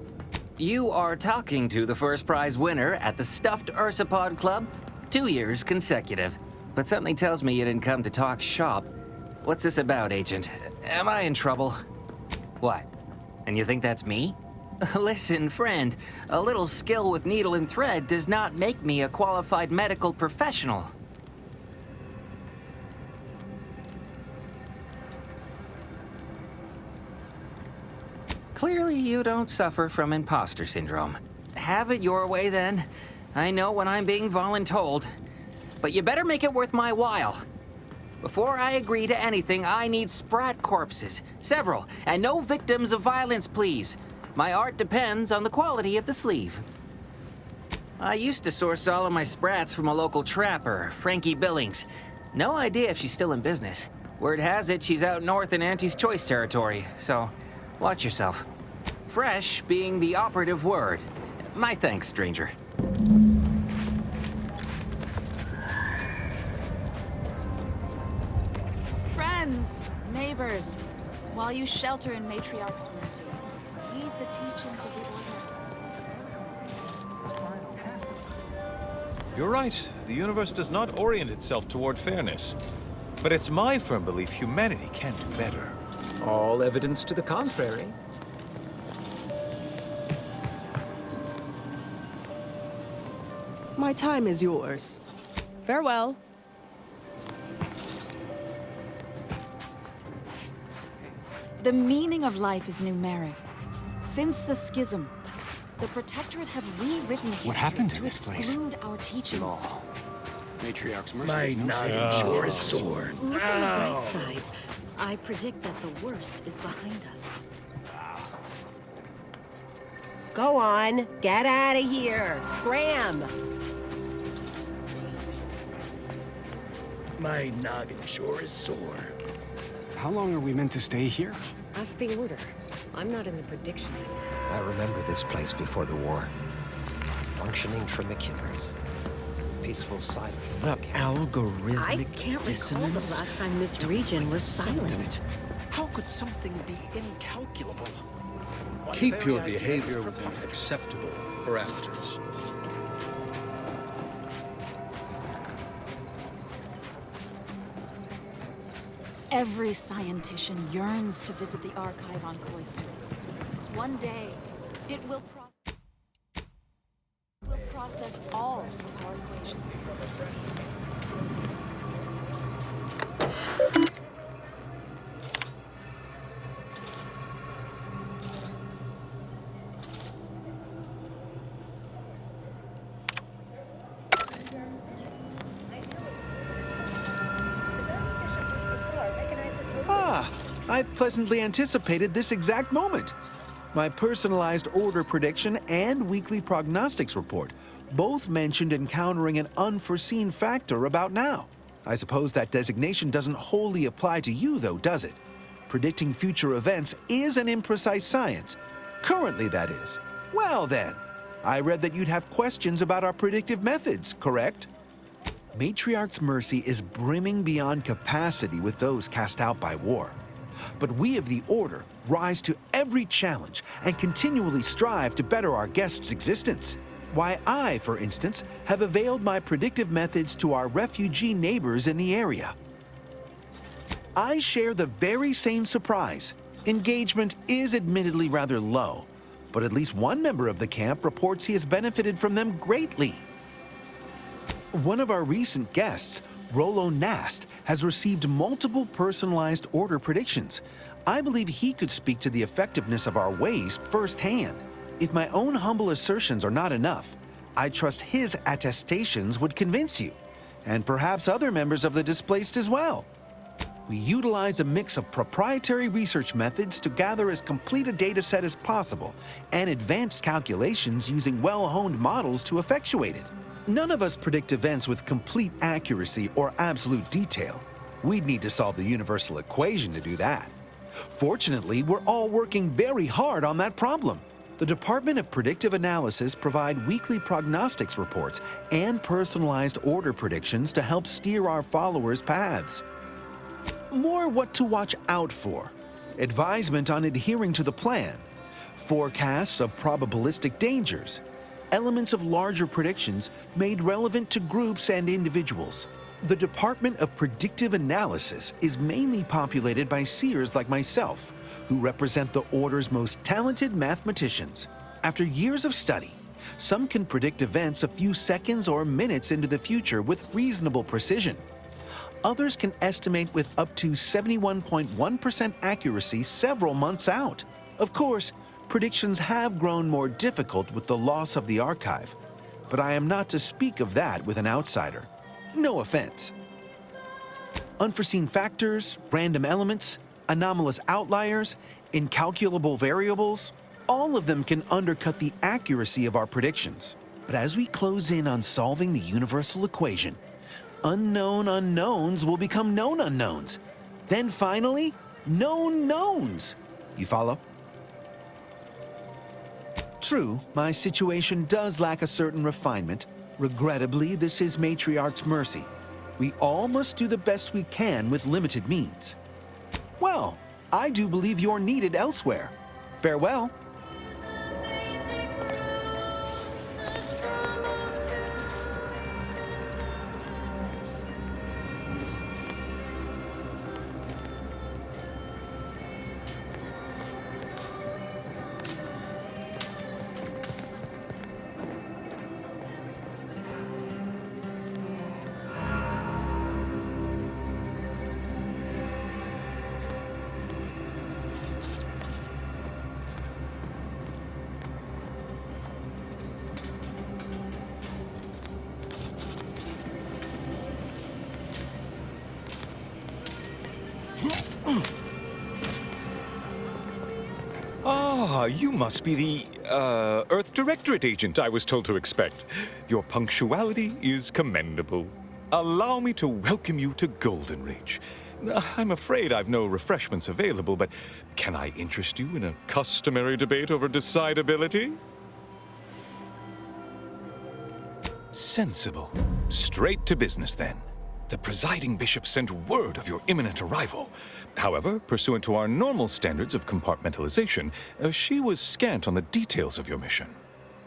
Speaker 22: You are talking to the first prize winner at the Stuffed Ursapod Club, 2 years consecutive. But something tells me you didn't come to talk shop. What's this about, Agent? Am I in trouble? What? And you think that's me? Listen, friend, a little skill with needle and thread does not make me a qualified medical professional. Clearly, you don't suffer from imposter syndrome. Have it your way, then. I know when I'm being voluntold. But you better make it worth my while. Before I agree to anything, I need sprat corpses. Several. And no victims of violence, please. My art depends on the quality of the sleeve. I used to source all of my sprats from a local trapper, Frankie Billings. No idea if she's still in business. Word has it she's out north in Auntie's Choice territory, so watch yourself. Fresh being the operative word. My thanks, stranger.
Speaker 5: Friends, neighbors, while you shelter in Matriarch's Mercy, heed the teachings of the Order.
Speaker 1: You're right. The universe does not orient itself toward fairness. But it's my firm belief humanity can do better.
Speaker 17: All evidence to the contrary.
Speaker 13: My time is yours. Farewell.
Speaker 5: The meaning of life is numeric. Since the schism, the Protectorate have rewritten history
Speaker 8: happened in
Speaker 5: to
Speaker 8: this place?
Speaker 5: exclude our teachings.
Speaker 8: Law. Matriarch's Mercy.
Speaker 24: My noggin sure is sore.
Speaker 14: Look on the bright side. I predict that the worst is behind us.
Speaker 2: Go on, get out of here. Scram.
Speaker 24: My noggin sure is sore.
Speaker 8: How long are we meant to stay here?
Speaker 14: Ask the Order. I'm not in the prediction desk.
Speaker 7: I remember this place before the war. Functioning tramiculars. Peaceful silence. The algorithmic
Speaker 14: I can't recall the
Speaker 7: dissonance.
Speaker 14: last time this region was silent.
Speaker 7: In it. How could something be incalculable?
Speaker 6: Keep your behavior within acceptable parameters.
Speaker 5: Every scientician yearns to visit the archive on Cloister. One day, it will process all of our equations.
Speaker 19: I pleasantly anticipated this exact moment. My personalized order prediction and weekly prognostics report both mentioned encountering an unforeseen factor about now. I suppose that designation doesn't wholly apply to you, though, does it? Predicting future events is an imprecise science. Currently, that is. Well, then, I read that you'd have questions about our predictive methods, correct? Matriarch's Mercy is brimming beyond capacity with those cast out by war. But we of the Order rise to every challenge and continually strive to better our guests' existence. Why, I, for instance, have availed my predictive methods to our refugee neighbors in the area. I share the very same surprise. Engagement is admittedly rather low, but at least one member of the camp reports he has benefited from them greatly. One of our recent guests, Rollo Nast, has received multiple personalized order predictions. I believe he could speak to the effectiveness of our ways firsthand. If my own humble assertions are not enough, I trust his attestations would convince you, and perhaps other members of the displaced as well. We utilize a mix of proprietary research methods to gather as complete a data set as possible, and advanced calculations using well-honed models to effectuate it. None of us predict events with complete accuracy or absolute detail. We'd need to solve the universal equation to do that. Fortunately, we're all working very hard on that problem. The Department of Predictive Analysis provide weekly prognostics reports and personalized order predictions to help steer our followers' paths. More what to watch out for, advisement on adhering to the plan, forecasts of probabilistic dangers, elements of larger predictions made relevant to groups and individuals. The Department of Predictive Analysis is mainly populated by seers like myself, who represent the Order's most talented mathematicians. After years of study, some can predict events a few seconds or minutes into the future with reasonable precision. Others can estimate with up to 71.1% accuracy several months out. Of course, predictions have grown more difficult with the loss of the archive, but I am not to speak of that with an outsider. No offense. Unforeseen factors, random elements, anomalous outliers, incalculable variables, all of them can undercut the accuracy of our predictions. But as we close in on solving the universal equation, unknown unknowns will become known unknowns. Then finally, known knowns. You follow? True, my situation does lack a certain refinement. Regrettably, this is Matriarch's mercy. We all must do the best we can with limited means. Well, I do believe you're needed elsewhere. Farewell.
Speaker 1: Ah, you must be the, Earth Directorate agent I was told to expect. Your punctuality is commendable. Allow me to welcome you to Golden Reach. I'm afraid I've no refreshments available, but can I interest you in a customary debate over decidability? Sensible. Straight to business, then. The presiding bishop sent word of your imminent arrival. However, pursuant to our normal standards of compartmentalization, she was scant on the details of your mission.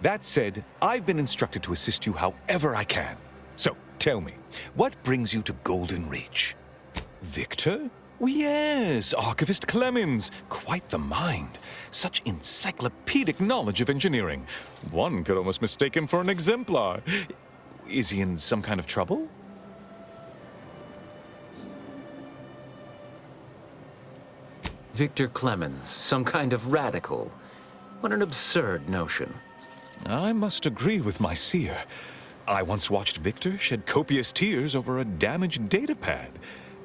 Speaker 1: That said, I've been instructed to assist you however I can. So, tell me, what brings you to Golden Reach? Victor? Oh, yes, Archivist Clemens. Quite the mind. Such encyclopedic knowledge of engineering. One could almost mistake him for an exemplar. Is he in some kind of trouble?
Speaker 17: Victor Clemens, some kind of radical. What an absurd notion.
Speaker 1: I must agree with my seer. I once watched Victor shed copious tears over a damaged datapad.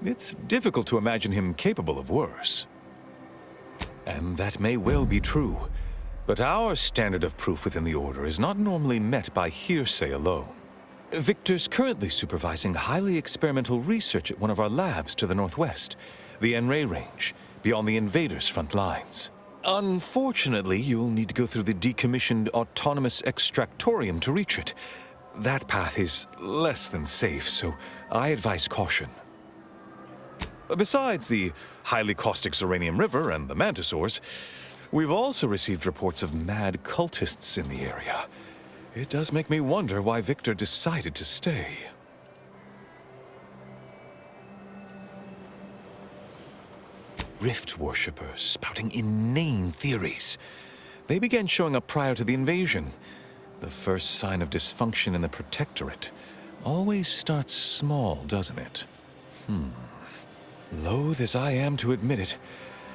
Speaker 1: It's difficult to imagine him capable of worse. And that may well be true. But our standard of proof within the Order is not normally met by hearsay alone. Victor's currently supervising highly experimental research at one of our labs to the northwest, the Enray Range, beyond the invaders' front lines. Unfortunately, you'll need to go through the decommissioned autonomous extractorium to reach it. That path is less than safe, so I advise caution. Besides the highly caustic Zeranium River and the Mantisaurs, we've also received reports of mad cultists in the area. It does make me wonder why Victor decided to stay. Rift worshippers spouting inane theories. They began showing up prior to the invasion. The first sign of dysfunction in the Protectorate always starts small, doesn't it? Loath as I am to admit it,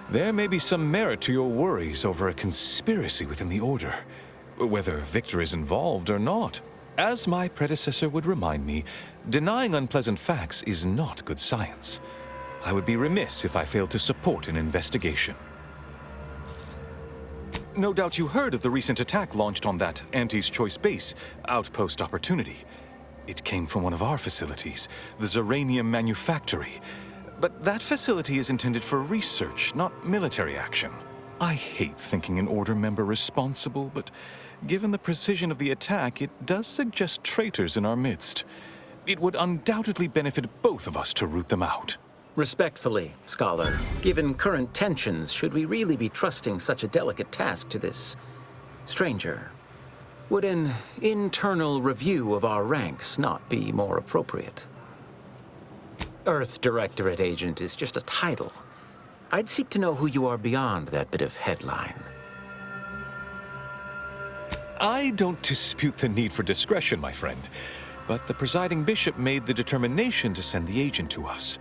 Speaker 1: there may be some merit to your worries over a conspiracy within the Order, whether Victor is involved or not. As my predecessor would remind me, denying unpleasant facts is not good science. I would be remiss if I failed to support an investigation. No doubt you heard of the recent attack launched on that Auntie's Choice base, Outpost Opportunity. It came from one of our facilities, the Zeranium Manufactory. But that facility is intended for research, not military action. I hate thinking an Order member responsible, but given the precision of the attack, it does suggest traitors in our midst. It would undoubtedly benefit both of us to root them out.
Speaker 17: Respectfully, Scholar, given current tensions, should we really be trusting such a delicate task to this stranger? Would an internal review of our ranks not be more appropriate? Earth Directorate Agent is just a title. I'd seek to know who you are beyond that bit of headline.
Speaker 1: I don't dispute the need for discretion, my friend, but the presiding bishop made the determination to send the agent to us.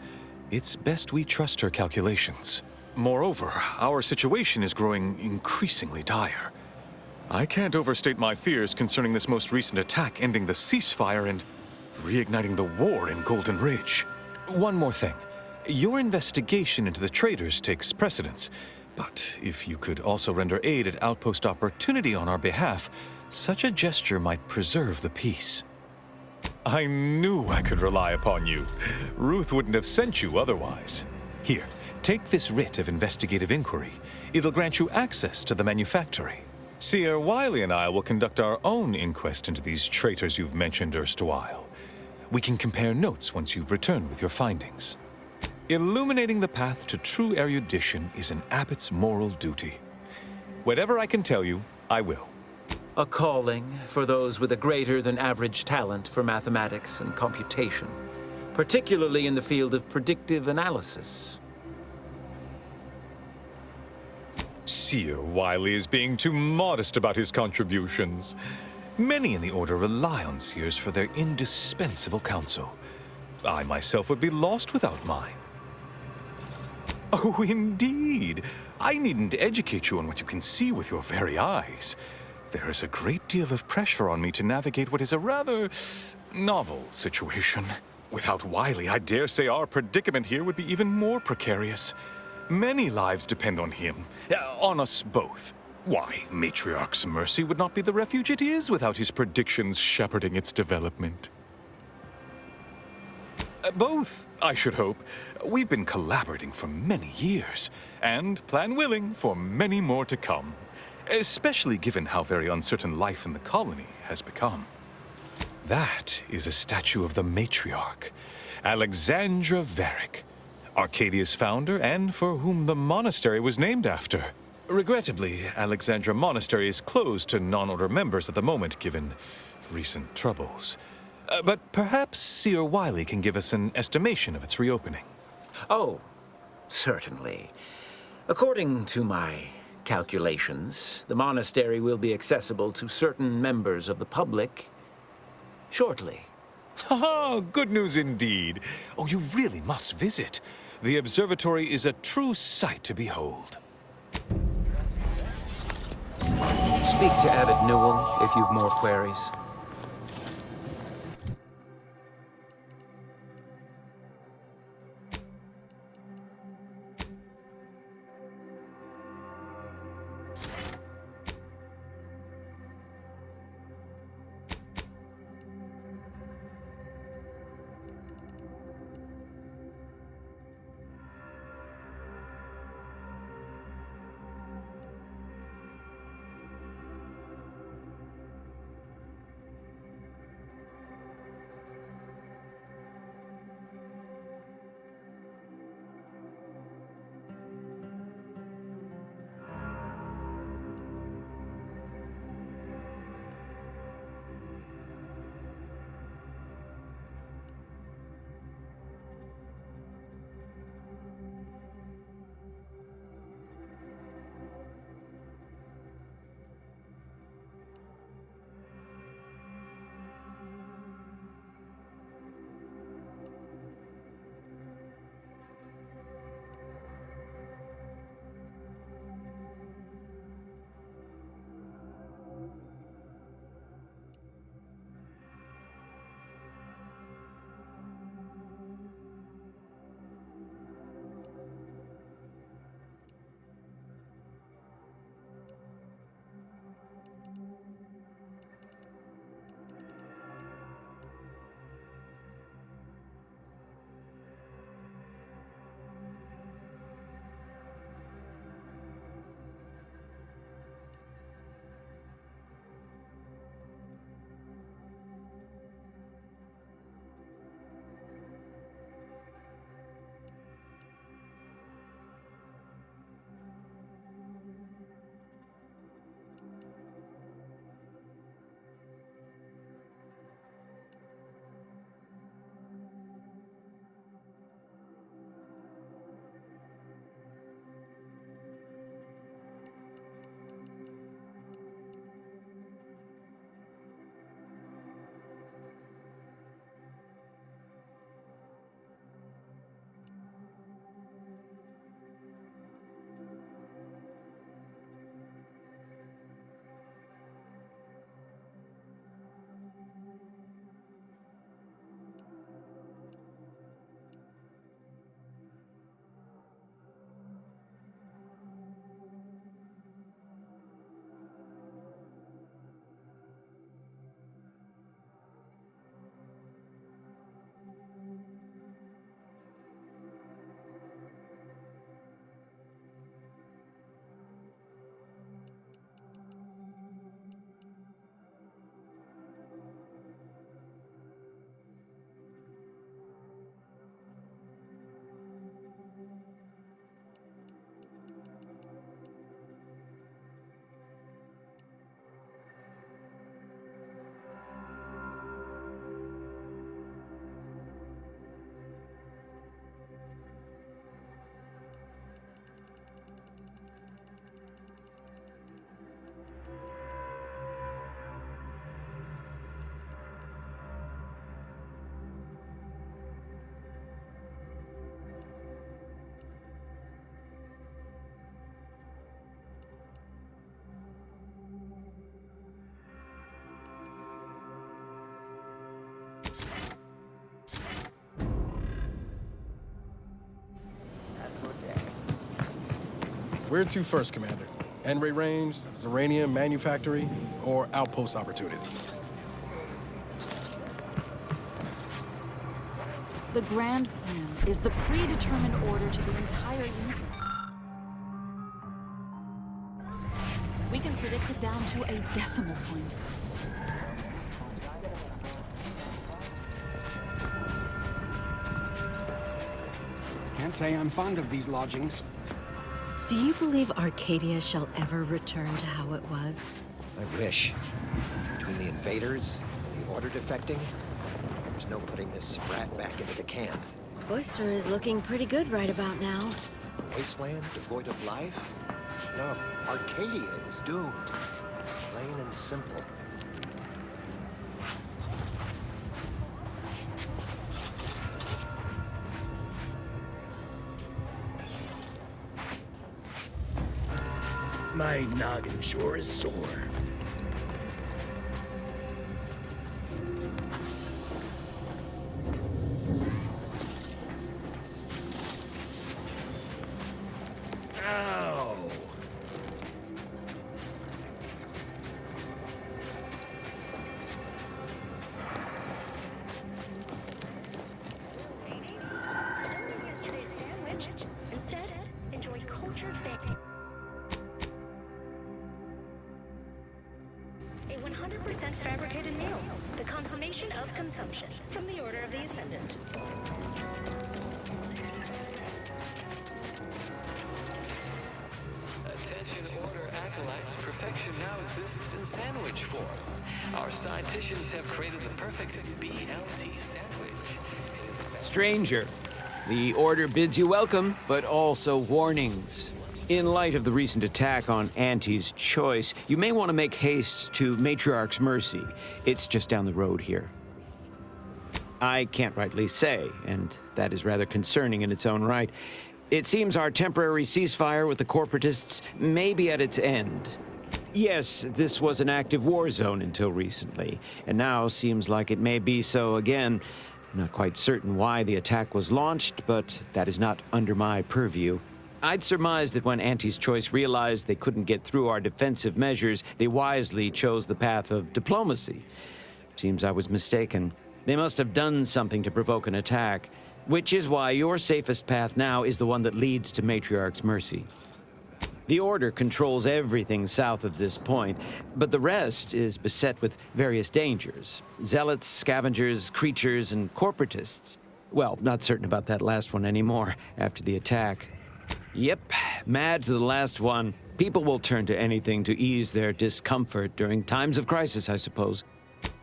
Speaker 1: It's best we trust her calculations. Moreover, our situation is growing increasingly dire. I can't overstate my fears concerning this most recent attack ending the ceasefire and reigniting the war in Golden Ridge. One more thing. Your investigation into the traitors takes precedence, but if you could also render aid at Outpost Opportunity on our behalf, such a gesture might preserve the peace. I knew I could rely upon you. Ruth wouldn't have sent you otherwise. Here, take this writ of investigative inquiry. It'll grant you access to the manufactory. Seer Wiley and I will conduct our own inquest into these traitors you've mentioned erstwhile. We can compare notes once you've returned with your findings. Illuminating the path to true erudition is an abbot's moral duty. Whatever I can tell you, I will.
Speaker 17: A calling for those with a greater than average talent for mathematics and computation, particularly in the field of predictive analysis.
Speaker 1: Seer Wiley is being too modest about his contributions. Many in the Order rely on seers for their indispensable counsel. I myself would be lost without mine. Oh, indeed. I needn't educate you on what you can see with your very eyes. There is a great deal of pressure on me to navigate what is a rather novel situation. Without Wiley, I dare say our predicament here would be even more precarious. Many lives depend on him, on us both. Why, Matriarch's Mercy would not be the refuge it is without his predictions shepherding its development. Both, I should hope. We've been collaborating for many years, and, plan willing, for many more to come. Especially given how very uncertain life in the colony has become. That is a statue of the Matriarch, Alexandra Varick, Arcadia's founder and for whom the monastery was named after. Regrettably, Alexandra Monastery is closed to non-Order members at the moment, given recent troubles. But perhaps Seer Wiley can give us an estimation of its reopening.
Speaker 17: Oh, certainly. According to my calculations, the monastery will be accessible to certain members of the public shortly.
Speaker 1: Ha! Good news indeed. Oh, you really must visit. The observatory is a true sight to behold.
Speaker 17: Speak to Abbot Newell if you've more queries.
Speaker 10: Where to first, Commander? N-ray range, Zeranium manufactory, or outpost opportunity?
Speaker 5: The grand plan is the predetermined order to the entire universe. We can predict it down to a decimal point.
Speaker 8: Can't say I'm fond of these lodgings.
Speaker 14: Do you believe Arcadia shall ever return to how it was?
Speaker 4: I wish. Between the invaders, the order defecting, there's no putting this sprat back into the can.
Speaker 14: Cloister is looking pretty good right about now.
Speaker 4: A wasteland devoid of life? No, Arcadia is doomed. Plain and simple.
Speaker 24: My noggin sure is sore. Ow!
Speaker 9: Yesterday's sandwich. Instead, enjoy cultured bacon. A 100% fabricated meal. The consummation of consumption. From the Order of the Ascendant.
Speaker 20: Attention Order acolytes, perfection now exists in sandwich form. Our scienticians have created the perfect BLT sandwich.
Speaker 22: Stranger, the Order bids you welcome, but also warnings. In light of the recent attack on Auntie's Choice, you may want to make haste to Matriarch's Mercy. It's just down the road here. I can't rightly say, and that is rather concerning in its own right. It seems our temporary ceasefire with the corporatists may be at its end. Yes, this was an active war zone until recently, and now seems like it may be so again. Not quite certain why the attack was launched, but that is not under my purview. I'd surmise that when Auntie's Choice realized they couldn't get through our defensive measures, they wisely chose the path of diplomacy. Seems I was mistaken. They must have done something to provoke an attack, which is why your safest path now is the one that leads to Matriarch's Mercy. The Order controls everything south of this point, but the rest is beset with various dangers. Zealots, scavengers, creatures, and corporatists. Well, not certain about that last one anymore after the attack. Yep, mad to the last one. People will turn to anything to ease their discomfort during times of crisis, I suppose.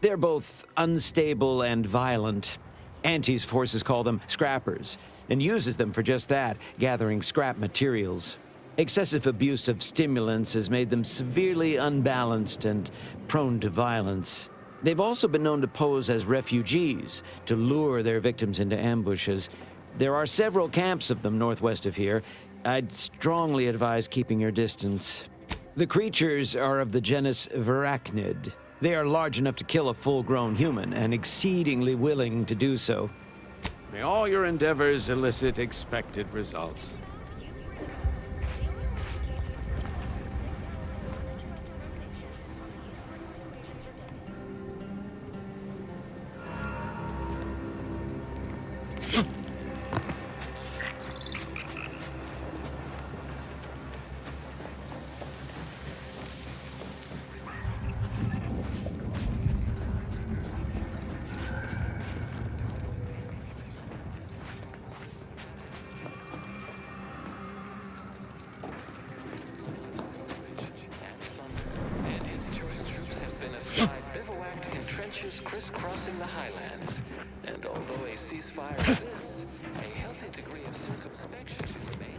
Speaker 22: They're both unstable and violent. Auntie's forces call them scrappers, and uses them for just that, gathering scrap materials. Excessive abuse of stimulants has made them severely unbalanced and prone to violence. They've also been known to pose as refugees, to lure their victims into ambushes. There are several camps of them northwest of here. I'd strongly advise keeping your distance. The creatures are of the genus Verachnid. They are large enough to kill a full-grown human, and exceedingly willing to do so.
Speaker 18: May all your endeavors elicit expected results.
Speaker 20: Bivouacked in trenches crisscrossing the highlands. And although a ceasefire exists, a healthy degree of circumspection remains.